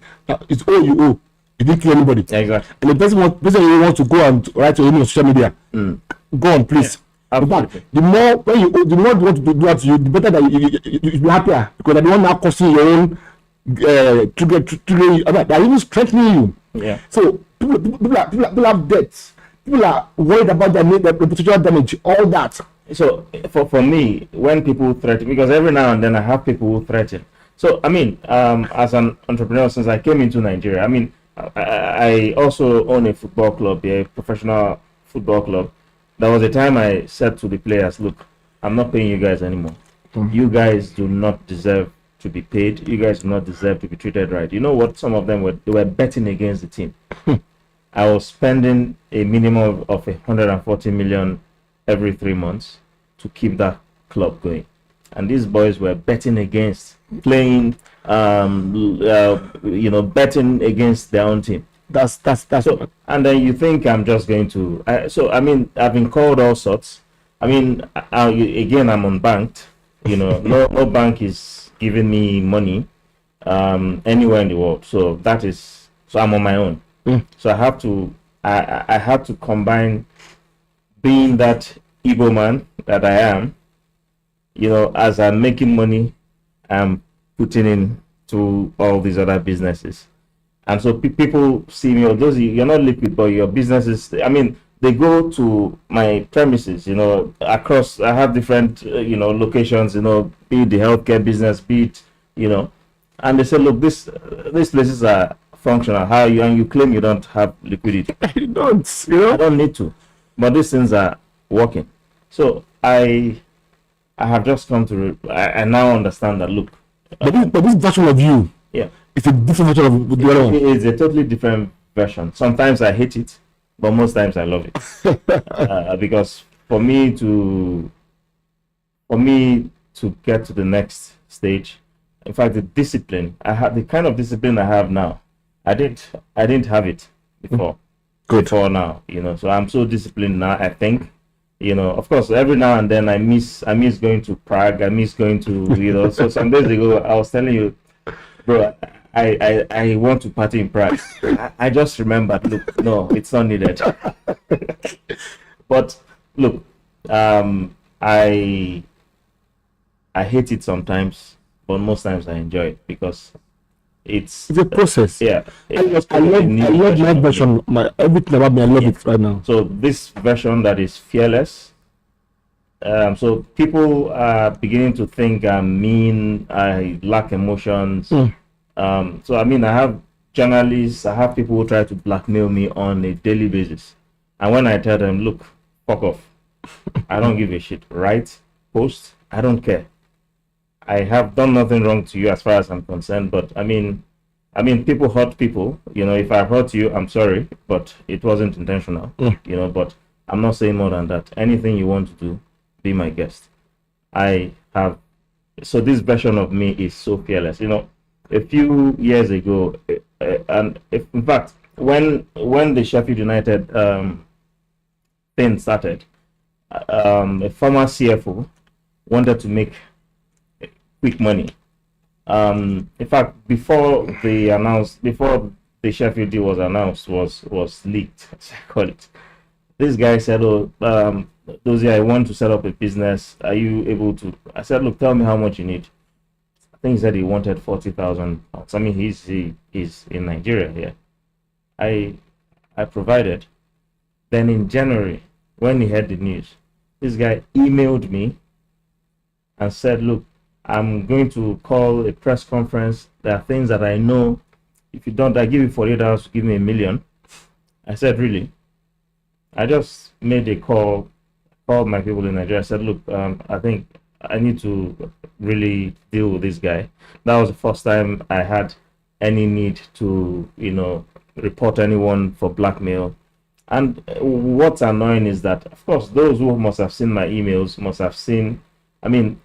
it's all you owe. You didn't kill anybody. Yeah, exactly. And the person really wants to go and write your email on social media. Go on, please. Yeah, in fact, the more when you the more you want to do that to you, the better that you be happier, because they're the one now costing your own to they're even strengthening you. Yeah. So people have debts. People are worried about their reputational damage, all that. So for me, when people threaten, because every now and then I have people who threaten. So I mean, as an entrepreneur, since I came into Nigeria, I mean, I also own a football club, a professional football club. There was a time I said to the players, look, I'm not paying you guys anymore. You guys do not deserve to be paid. You guys do not deserve to be treated right. You know what? Some of them they were betting against the team. I was spending a minimum of 140 million every 3 months to keep that club going. And these boys were betting against, playing, betting against their own team. That's So, and then you think I'm just going to. I mean, I've been called all sorts. I mean, again, I'm unbanked. You know, no bank is giving me money anywhere in the world. So I'm on my own. So I have to. I have to combine being that Igbo man that I am. You know, as I'm making money, I'm putting in to all these other businesses. And so people see me, although you're not liquid, but your businesses, I mean, they go to my premises, you know, across, I have different, locations, you know, be it the healthcare business, be it, you know, and they say, look, these places are functional. How you claim you don't have liquidity. You don't, you know? I don't need to, but these things are working. So I have just come to, I now understand that, look. But this version of you, yeah, it's a different version of the other one. It's a totally different version. Sometimes I hate it, but most times I love it. Because for me to get to the next stage, in fact, the discipline I have, the kind of discipline I have now, I didn't have it before. Good. Before now, you know. So I'm so disciplined now. I think, you know, of course, every now and then I miss going to Prague. I miss going to, you know. So some days ago, I was telling you, bro, I want to party in Prague. I just remembered, look, no, it's not needed. But look, I hate it sometimes, but most times I enjoy it because it's a process. Yeah. I love my version. Everything about me, I love it right now. So this version that is fearless. So people are beginning to think I'm mean, I lack emotions. So I mean, I have journalists, I have people who try to blackmail me on a daily basis. And when I tell them, look, fuck off. I don't give a shit. Write, post, I don't care. I have done nothing wrong to you as far as I'm concerned, but I mean, people hurt people. You know, if I hurt you, I'm sorry, but it wasn't intentional. You know, but I'm not saying more than that. Anything you want to do, be my guest. So this version of me is so fearless. You know, a few years ago, in fact, when the Sheffield United thing started, a former CFO wanted to make quick money. In fact, before the Sheffield deal was announced, was leaked, as I call it. This guy said, "Oh, Dozie, I want to set up a business. Are you able to?" I said, "Look, tell me how much you need." think he said he wanted 40,000 pounds. I mean, he's in Nigeria here. I provided. Then in January, when he heard the news, this guy emailed me and said, "Look, I'm going to call a press conference. There are things that I know. If you don't, I give you 48 hours to give me $1 million." I said, "Really?" I just made a called my people in Nigeria. I said, "Look, I think I need to really deal with this guy." That was the first time I had any need to, report anyone for blackmail. And what's annoying is that, of course, those who must have seen my emails must have seen. I mean,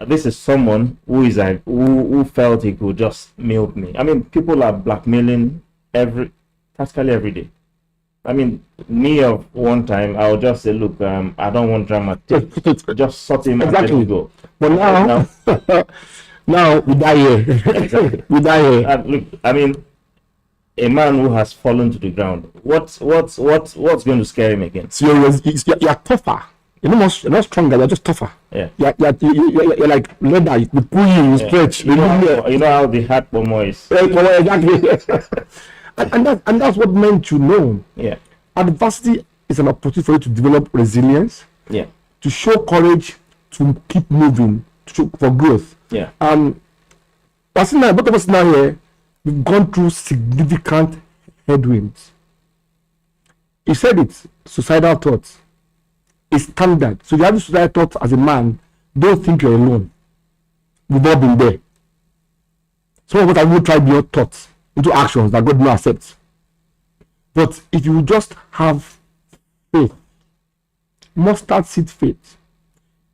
this is someone who felt he could just milk me. I mean, people are blackmailing practically every day. I mean, me of one time, I'll just say, "Look, I don't want drama. Just sort him and let him go." But now, now we die here. Exactly. We die here. Look, I mean, a man who has fallen to the ground. What's going to scare him again? So you're tougher. You're not stronger. You're just tougher. Yeah. You're like leather. You pull you stretch. You know how the hard pomo is. Exactly. and that's what men should know. Yeah. Adversity is an opportunity for you to develop resilience. Yeah. To show courage, to keep moving, for growth. Yeah. Both of us now here, we've gone through significant headwinds. He said it, suicidal thoughts is standard. So if you have suicidal thoughts as a man, don't think you're alone. We've all been there. Some of us have even tried your thoughts into actions that God will not accept. But if you just have faith, mustard seed faith,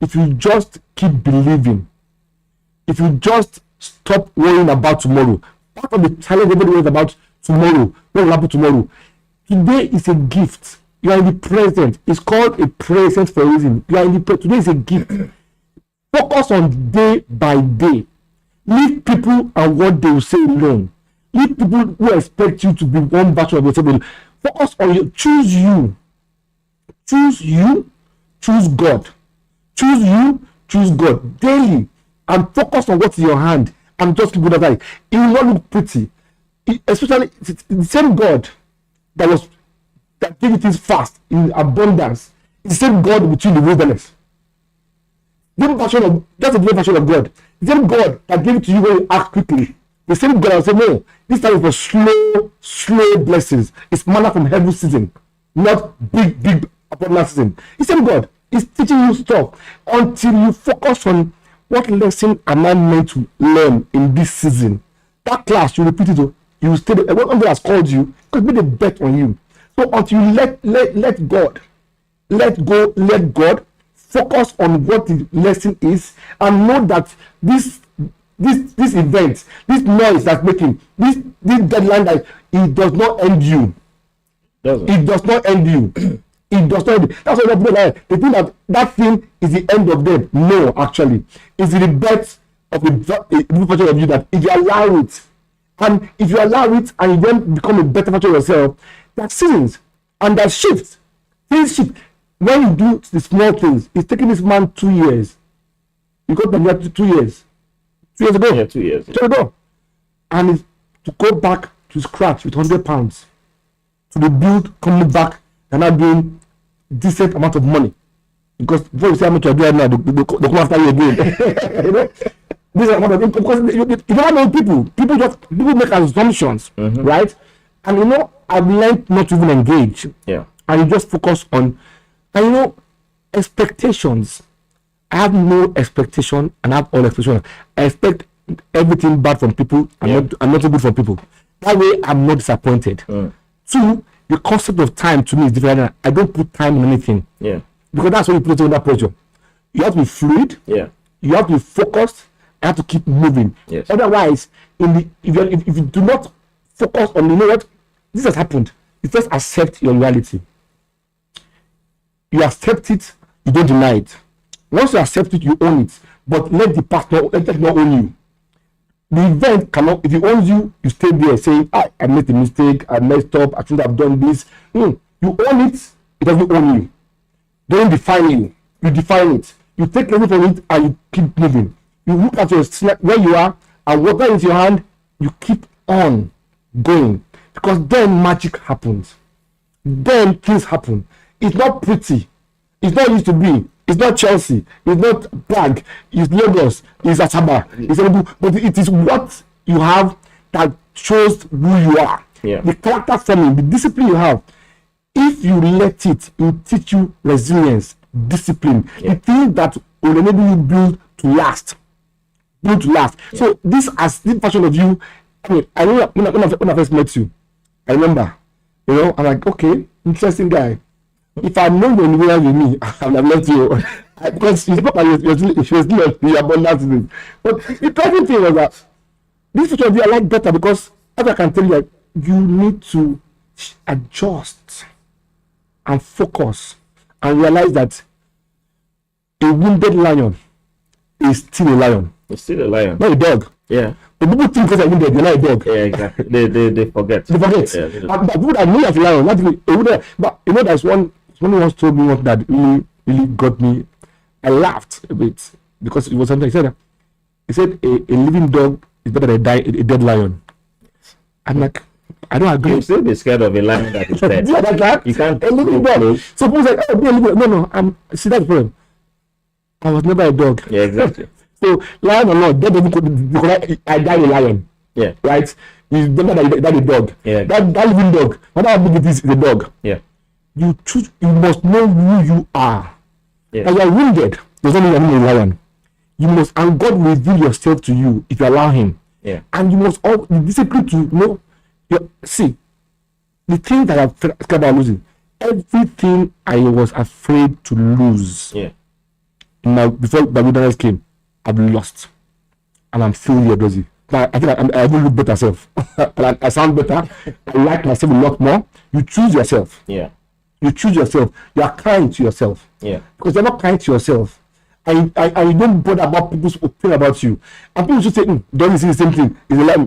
if you just keep believing, if you just stop worrying about tomorrow, part of the challenge everybody worries about tomorrow, what will happen tomorrow? Today is a gift. You are in the present. It's called a present for a reason. You are in the present. Today is a gift. Focus on day by day. Leave people and what they will say alone. Leave people who expect you to be one version of yourself. Focus on you. Choose you. Choose you. Choose God. Choose you. Choose God daily, and focus on what's in your hand. And just keep good at it. It will not look pretty. Especially the same God that gave you things fast in abundance. It's the same God with you in the wilderness. That's a different version of God. The same God that gave it to you when you act quickly. The same God that will say, "No, this time is for slow blessings. It's manna from heaven season, not big abundance season." The same God is teaching you stuff until you focus on what lesson am I meant to learn in this season. That class, you repeat it. You will stay there. What God has called you, God made a bet on you. So until you let God focus on what the lesson is, and know that this event, this noise that's making, this deadline, that it does not end you. It does not end you. It does not end you. That's why they think that thing is the end of them. No, actually, it's the birth of a new version of you, that if you allow it, and if you allow it and you then become a better version of yourself, there are seasons and there are shifts. Things shift. When you do the small things, it's taking this man 2 years. You got them there 2 years. 2 years ago. Yeah, 2 years. 2 years ago. And it's to go back to scratch with £100 to rebuild, coming back, and now doing decent amount of money. Because before you say how much you're doing now, they come after you again. You know? This is amount of, because you don't know people make assumptions, right? And I've learned not to even engage. Yeah. And you just focus on, and expectations. I have no expectation and I have all expectations. I expect everything bad from people and not so good from people. That way I'm not disappointed. Two, the concept of time to me is different. I don't put time on anything. Yeah. Because that's when you put it under pressure. You have to be fluid. Yeah. You have to be focused. You have to keep moving. Yes. Otherwise, if you do not focus on, what this has happened, you first accept your reality. You accept it, you don't deny it. Once you accept it, you own it. But let the past not own you. The event cannot, if it owns you, you stay there saying, I made a mistake, I messed up, I shouldn't have done this. You own it, it doesn't own you. Don't define you. You define it. You take everything from it and you keep moving. You look at where you are and whatever is your hand, you keep on going, because then magic happens. Then things happen. It's not pretty. It's not used to be. It's not Chelsea. It's not Prague. It's Lagos. It's Asaba. It's Enugu. But it is what you have that shows who you are. Yeah. The character forming, the discipline you have. If you let it will teach you resilience, discipline, the things that will enable you build to last. Build to last. So this version of you, I know when I first met you, I remember, I'm like, okay, interesting guy. If I know you're anywhere with me, I would have left you. Because it's not like you're still the abundance. But the interesting thing was that this version of you I like better, because as I can tell you, you need to adjust and focus and realize that a wounded lion is still a lion. It's still a lion. Not a dog. Yeah. The people think because they're wounded, they're not a dog. Yeah, exactly. They forget. They forget. Yeah, But people that know as a lion, not even a wounded. But there's one. Someone once told me what that really got me. I laughed a bit because it was something he said a living dog is better than a dead lion. I'm like, I don't agree. You still be scared of a lion that is dead. You can't. A living dog. So people's like, oh, be a living. No. See, that's the problem. I was never a dog. Yeah, exactly. So lion or not, dead because I died a lion. Yeah. Right. It's better than a dog. Yeah. That living dog. Whatever how big it is a dog. Yeah. You must know who you are. Yeah. And you're wounded. Does not mean you're not a lion. You must, and God will reveal yourself to you if you allow Him. Yeah. And you must all be disciplined to know. See, the thing that I'm scared about losing, everything I was afraid to lose. Yeah. Now, before the wilderness came, I've lost, and I'm still here, Dozy. Now, I think I even look better self. I sound better. I like myself a lot more. You choose yourself. Yeah. You choose yourself. You are kind to yourself. Yeah. Because you're not kind to yourself. And you don't bother about people's opinion about you. And people should say, don't you see the same thing? It's a lie.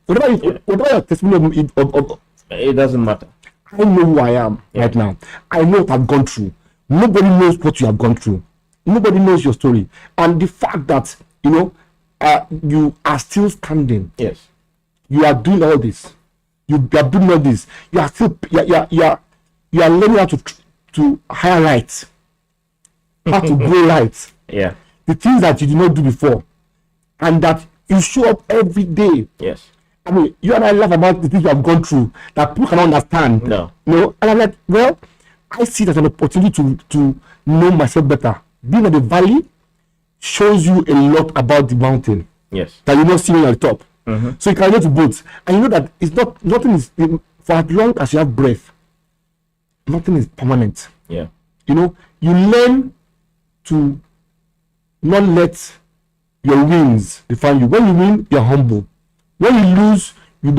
Whatever your testimony of it doesn't matter. I know who I am right now. I know what I've gone through. Nobody knows what you have gone through. Nobody knows your story. And the fact that, you are still standing. Yes. You are doing all this. You are doing all this. You are still, you are learning how to hire right. How to grow right. Yeah. The things that you did not do before. And that you show up every day. Yes. I mean, you and I laugh about the things you have gone through that people cannot understand. No. And I'm like, well, I see it as an opportunity to know myself better. Being at the valley shows you a lot about the mountain. Yes. That you're not seeing at the top. Mm-hmm. So you can relate to both. And you know that it's nothing is, for as long as you have breath, nothing is permanent. Yeah. You learn to not let your wins define you. When you win, you're humble. When you lose, you're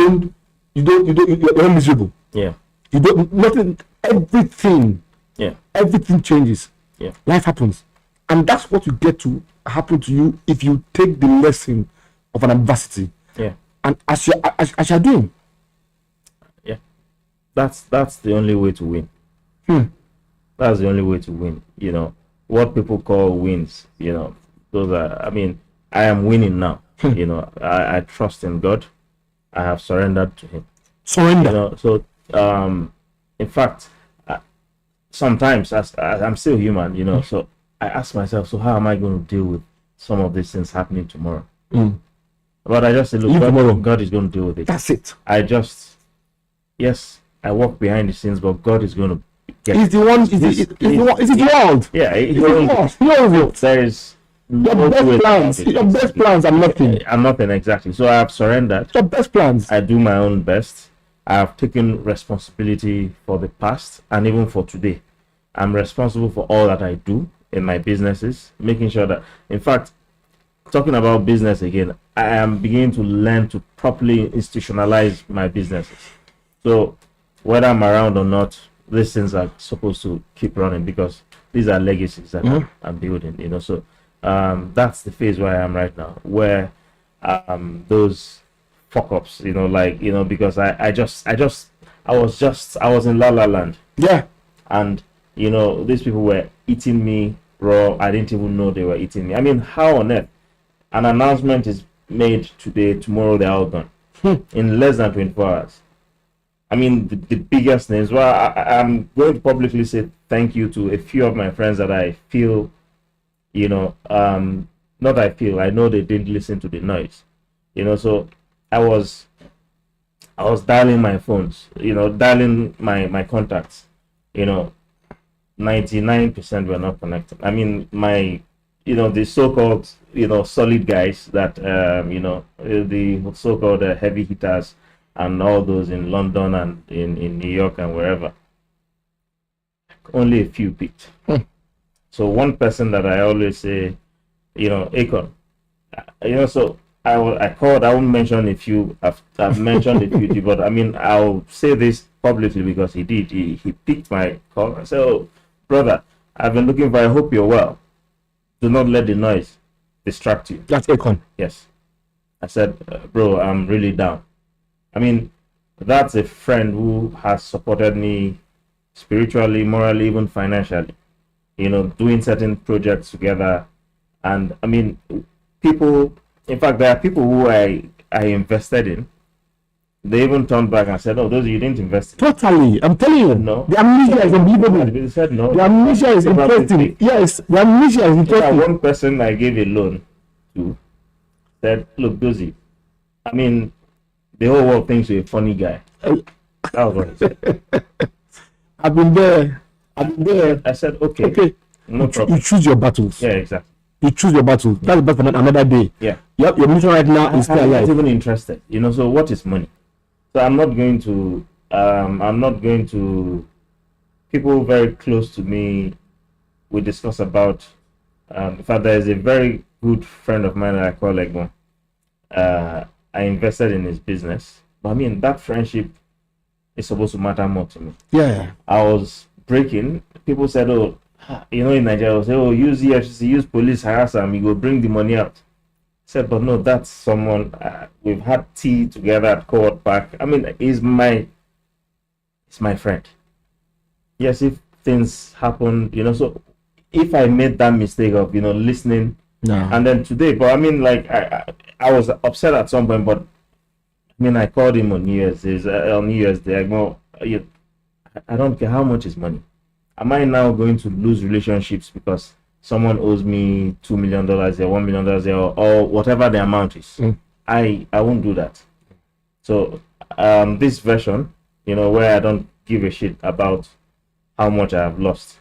miserable. Yeah. Everything changes. Yeah. Life happens. And that's what you get to happen to you if you take the lesson of an adversity. Yeah. And as you're doing. Yeah. That's the only way to win. That's the only way to win. What people call wins, those are, I am winning now. I trust in God. I have surrendered to Him. Surrender. So in fact, sometimes as I'm still human, so I ask myself, so how am I going to deal with some of these things happening tomorrow? But I just say, look, God is going to deal with it. That's it. Yes, I walk behind the scenes, but God is going to get He's the one. Is the world. Yeah, He owns it. There is your best plans. Your best plans are nothing. I'm nothing, exactly. So I have surrendered. Your best plans. I do my own best. I have taken responsibility for the past and even for today. I'm responsible for all that I do in my businesses, making sure that, in fact, talking about business again, I am beginning to learn to properly institutionalize my businesses. So whether I'm around or not, these things are supposed to keep running because these are legacies that I'm building, So that's the phase where I am right now, where those fuck ups, because I was in La La Land. Yeah. And these people were eating me raw. I didn't even know they were eating me. How on earth an announcement is made today, tomorrow they're all gone in less than 24 hours. I mean, the biggest names. Well, I'm going to publicly say thank you to a few of my friends that I feel, not I feel, I know they didn't listen to the noise, so I was dialing my phones, dialing my contacts, 99% were not connected. I mean, the so-called, solid guys that, the so-called heavy hitters and all those in London and in New York and wherever, only a few picked. So one person that I always say, Akon, so I called. I won't mention a few. I've mentioned a few, but I mean, I'll say this publicly because he did. He picked my call. I said, "Oh, brother, I've been looking for. I hope you're well. Do not let the noise distract you." That's Akon. Yes. I said, "Bro, I'm really down." I mean, that's a friend who has supported me spiritually, morally, even financially. Doing certain projects together, and I mean, people. In fact, there are people who I invested in. They even turned back and said, "Oh, those you didn't invest in." Totally, I'm telling you. No. The amnesia is unbelievable. They said no. The amnesia is interesting. Yes, the amnesia is interesting. One person I gave a loan to said, "Look, Dozie, I mean, the whole world thinks you're a funny guy." That was what he said. I've been there. I said, okay. No problem. You choose your battles. Yeah, exactly. You choose your battles. That's for another day. Yeah. Your mission right now is still I'm alive. not even interested. So what is money? So I'm not going to people very close to me, we discuss about in fact there is a very good friend of mine that I call Egbon. I invested in his business. But I mean, that friendship is supposed to matter more to me. Yeah. I was breaking. People said, "Oh, in Nigeria, say, oh, use EFCC, use police, harass them, you go bring the money out." I said, but no, that's someone, we've had tea together at unpack. I mean, he's my friend. Yes, if things happen, so if I made that mistake of, listening, No. and then today, but I mean, like, I was upset at some point, but I mean, I called him on New Year's Day. I go, I don't care how much is money. Am I now going to lose relationships because someone owes me $2 million or $1 million or whatever the amount is? I won't do that. So this version, where I don't give a shit about how much I have lost,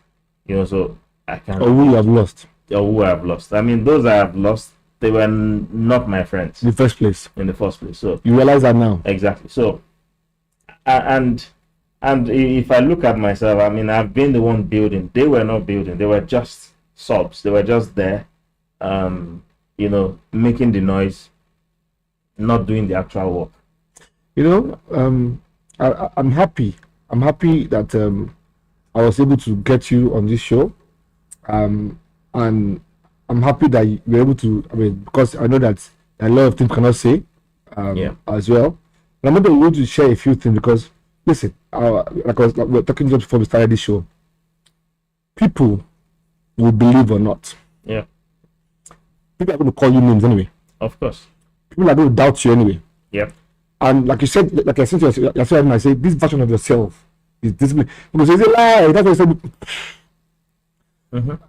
so I can. Or who you have lost. Or who I have lost. I mean, those I have lost, they were not my friends In the first place. So You realize that now. exactly. So and if I look at myself, I mean, I've been the one building. They were not building. They were just subs. They were just there, making the noise, not doing the actual work. I'm happy. I'm happy that I was able to get you on this show. And I'm happy that you were able to, because I know that a lot of things cannot say as well. And I'm able to share a few things because, listen, like we were talking just before we started this show, people will believe or not. Yeah. People are going to call you names anyway. Of course. People are going to doubt you anyway. Yep. And like you said, like I said to yourself, I say, this version of yourself is discipline. Because it's a lie. That's what I said.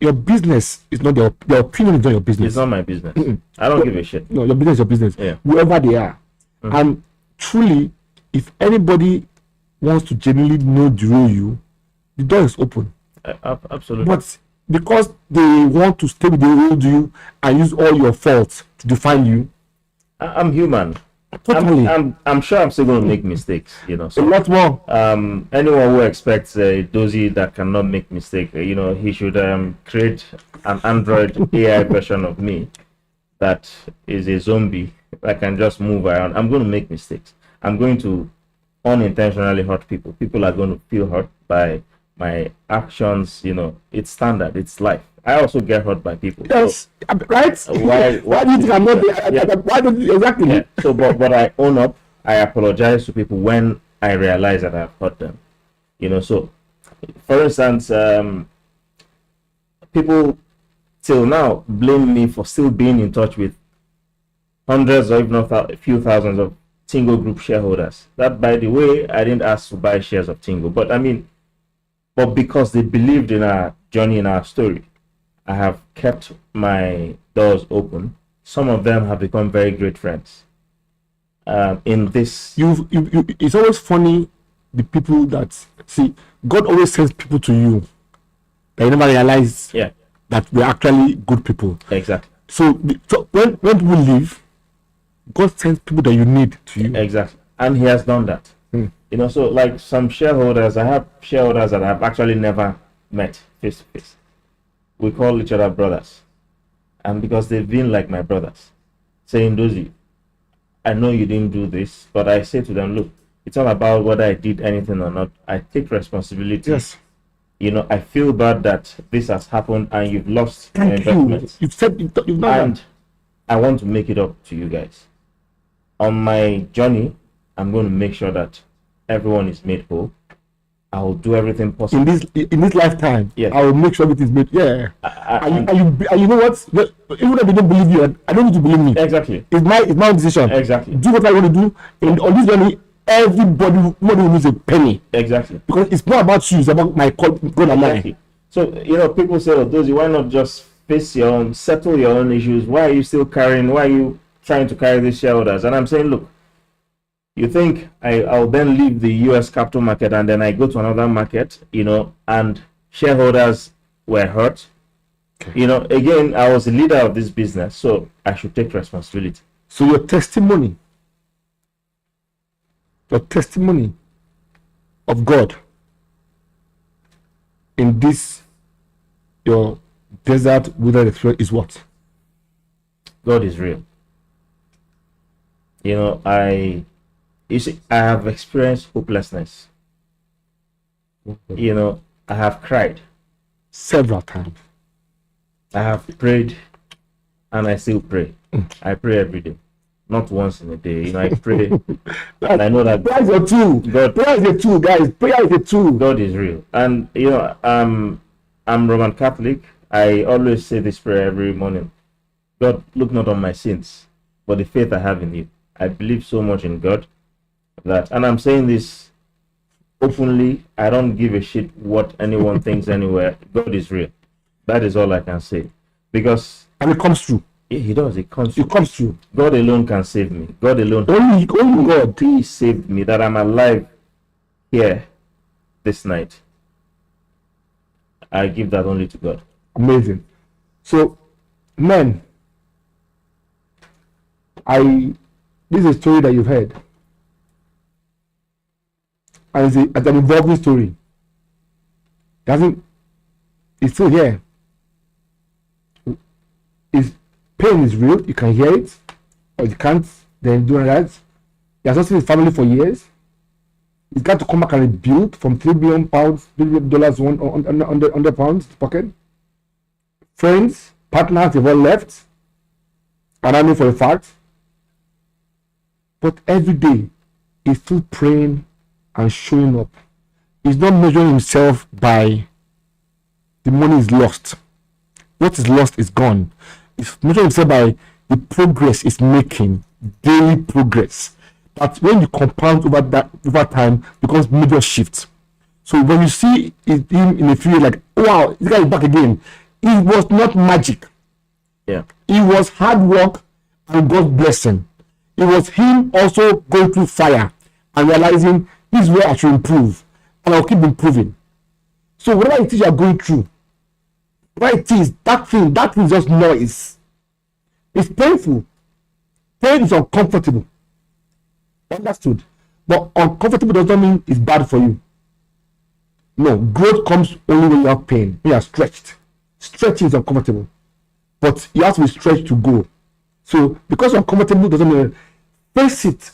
Your business is not your opinion is not your business. It's not my business. I don't give a shit. No, your business is your business. Yeah. Whoever they are. And truly, if anybody wants to genuinely know the real you, the door is open. Absolutely. But because they want to stay with the real you and use all your faults to define you, I'm human. totally. I'm sure I'm still going to make mistakes. a So lot more. anyone who expects a dozy that cannot make mistake, he should create an Android AI version of me that is a zombie that can just move around. I'm going to make mistakes. I'm going to unintentionally hurt people. People are going to feel hurt by my actions. It's standard. It's life. I also get hurt by people. Yes, right? Why do you think I'm not there? Why don't you exactly? Yeah. So, but I own up. I apologize to people when I realize that I've hurt them. So, for instance, people till now blame me for still being in touch with hundreds or if not a few thousands of Tingo Group shareholders. That, by the way, I didn't ask to buy shares of Tingo, but I mean, but because they believed in our journey, in our story, I have kept my doors open. Some of them have become very great friends. In this, it's always funny, the people that see, God always sends people to you that you never realize that we're actually good people. Exactly. So when people leave, God sends people that you need to you. Exactly. And he has done that. You know, so like some shareholders, I have shareholders that I've actually never met face to face. We call each other brothers. And because they've been like my brothers, saying, Dozie, I know you didn't do this, but I say to them, look, it's all about whether I did anything or not. I take responsibility. Yes. You know, I feel bad that this has happened and you've lost your investments. You've said you've done And that. I want to make it up to you guys. On my journey, I'm going to make sure that everyone is made whole. I will do everything possible. In this lifetime, Yes. I will make sure everything is made. Yeah. And you know what? Even if I don't believe you, I don't need to believe me. Exactly. It's my decision. Exactly. Do what I want to do. And on this journey, nobody will lose a penny. Exactly. Because it's not about you, it's about my God and Exactly. So, you know, people say, oh, Dozie, why not just face your own, settle your own issues? Why are you still carrying, why are you trying to carry these shareholders? And I'm saying, look, you think I'll then leave the US capital market and then I go to another market, you know, and shareholders were hurt. Okay. You know, again, I was the leader of this business, so I should take responsibility. So your testimony of God in this your desert wilderness experience is what? God is real. You know, you see, I have experienced hopelessness. You know, I have cried several times. I have prayed and I still pray. I pray every day, not once in a day. You know, I pray and I know that prayer is a tool. Prayer is a tool, guys. Prayer is a tool. God is real. And you know, I'm Roman Catholic. I always say this prayer every morning. God, look not on my sins, but the faith I have in you. I believe so much in God that, and I'm saying this openly, I don't give a shit what anyone thinks anywhere. God is real. That is all I can say. Because and it comes true. Yeah, he does. It comes true. God alone can save me. God alone. Only God. He saved me, that I'm alive here this night. I give that only to God. Amazing. So, men, this is a story that you've heard. And it's an evolving story. It's still here. Pain is real, you can hear it, or you can't, then do that. He has not seen his family for years. He's got to come back and rebuild from £3 billion, $3 billion, £100 pocket. Friends, partners, they've all left. And I know for a fact. But every day, he's still praying and showing up. He's not measuring himself by the money is lost. What is lost is gone. He's measuring himself by the progress he's making, daily progress. That when you compound over time becomes major shift. So when you see him in a few like, wow, this guy is back again. It was not magic. Yeah. It was hard work and God's blessing. It was him also going through fire and realizing this is where I should improve, and I'll keep improving. So whatever it is you are going through, whatever it is, that thing is just noise. It's painful. Pain is uncomfortable. Understood? But uncomfortable does not mean it's bad for you. No, growth comes only when you have pain, when you are stretched. Stretching is uncomfortable, but you have to be stretched to go. So because uncomfortable doesn't mean face it.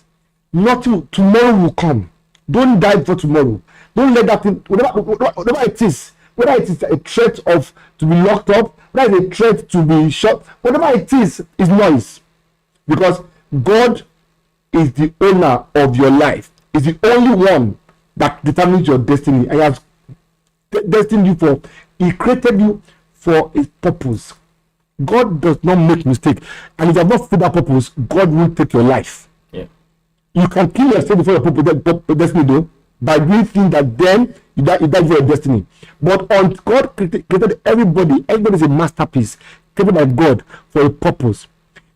Nothing, tomorrow will come. Don't die for tomorrow. Don't let that thing, whatever it is, whether it is a threat of to be locked up, whether it's a threat to be shot, whatever it is noise. Because God is the owner of your life. Is the only one that determines your destiny. And He has destined you for. He created you for His purpose. God does not make mistake, and if you have not fulfilled that purpose, God will take your life. Yeah. You can kill yourself before your destiny, though, by doing things that then you die for your destiny. But on God created everybody. Everybody is a masterpiece created by God for a purpose.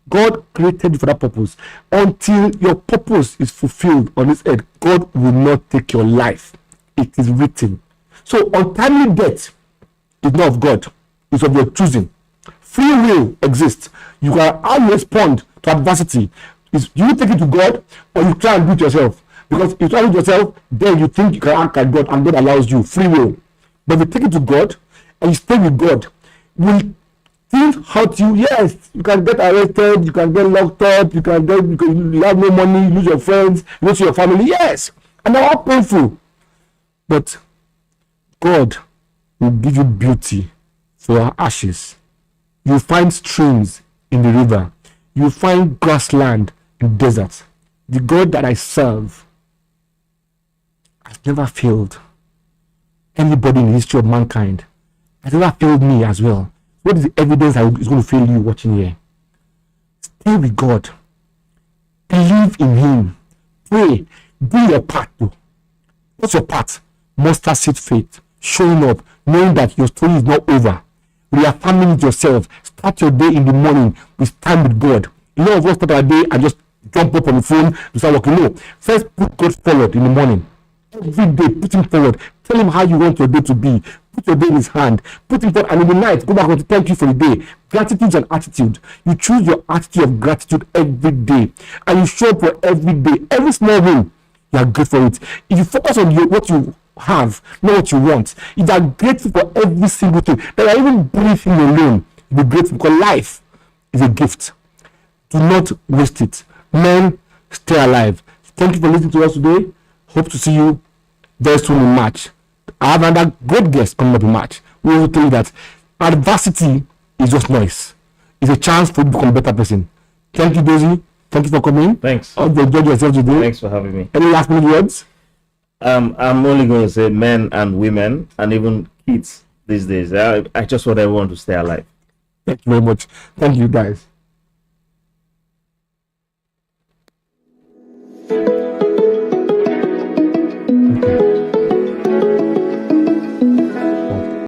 God created you for that purpose. Until your purpose is fulfilled on this earth, God will not take your life. It is written. So untimely death is not of God, it's of your choosing. Free will exists. You can how you respond to adversity. Is you take it to God, or you try and do it yourself. Because if you try to do it yourself, then you think you can act like God, and God allows you free will. But if you take it to God and you stay with God, will things hurt you? Yes, you can get arrested, you can get locked up, you have no money, you lose your friends, you lose your family. Yes, and they're all painful. But God will give you beauty for ashes. You find streams in the river. You find grassland in the desert. The God that I serve has never failed anybody in the history of mankind. Has never failed me as well. What is the evidence that is going to fail you watching here? Stay with God. Believe in Him. Pray. Do your part though. What's your part? Mustard seed faith. Showing up. Knowing that your story is not over. Reaffirming it yourself. Start your day in the morning with time with God. A lot of us start our day and just jump up on the phone to start working. No. First put God forward in the morning. Every day, put Him forward. Tell Him how you want your day to be. Put your day in His hand. Put Him forward, and in the night, go back and thank you for the day. Gratitude is an attitude. You choose your attitude of gratitude every day, and you show up for every day. Every small win, you are grateful for it. If you focus on what you have, not what you want, if you are grateful for every single thing, that you are even breathing alone, you'll be grateful because life is a gift. Do not waste it. Men, stay alive. Thank you for listening to us today. Hope to see you very soon in March. I have another great guest coming up in March. We will tell you that adversity is just noise. It's a chance for you to become a better person. Thank you, Dozie. Thank you for coming. Thanks. Hope you enjoyed yourself today. Thanks for having me. Any last minute words? I'm only going to say men and women and even kids these days. I just want everyone to stay alive. Thank you very much. Thank you, guys.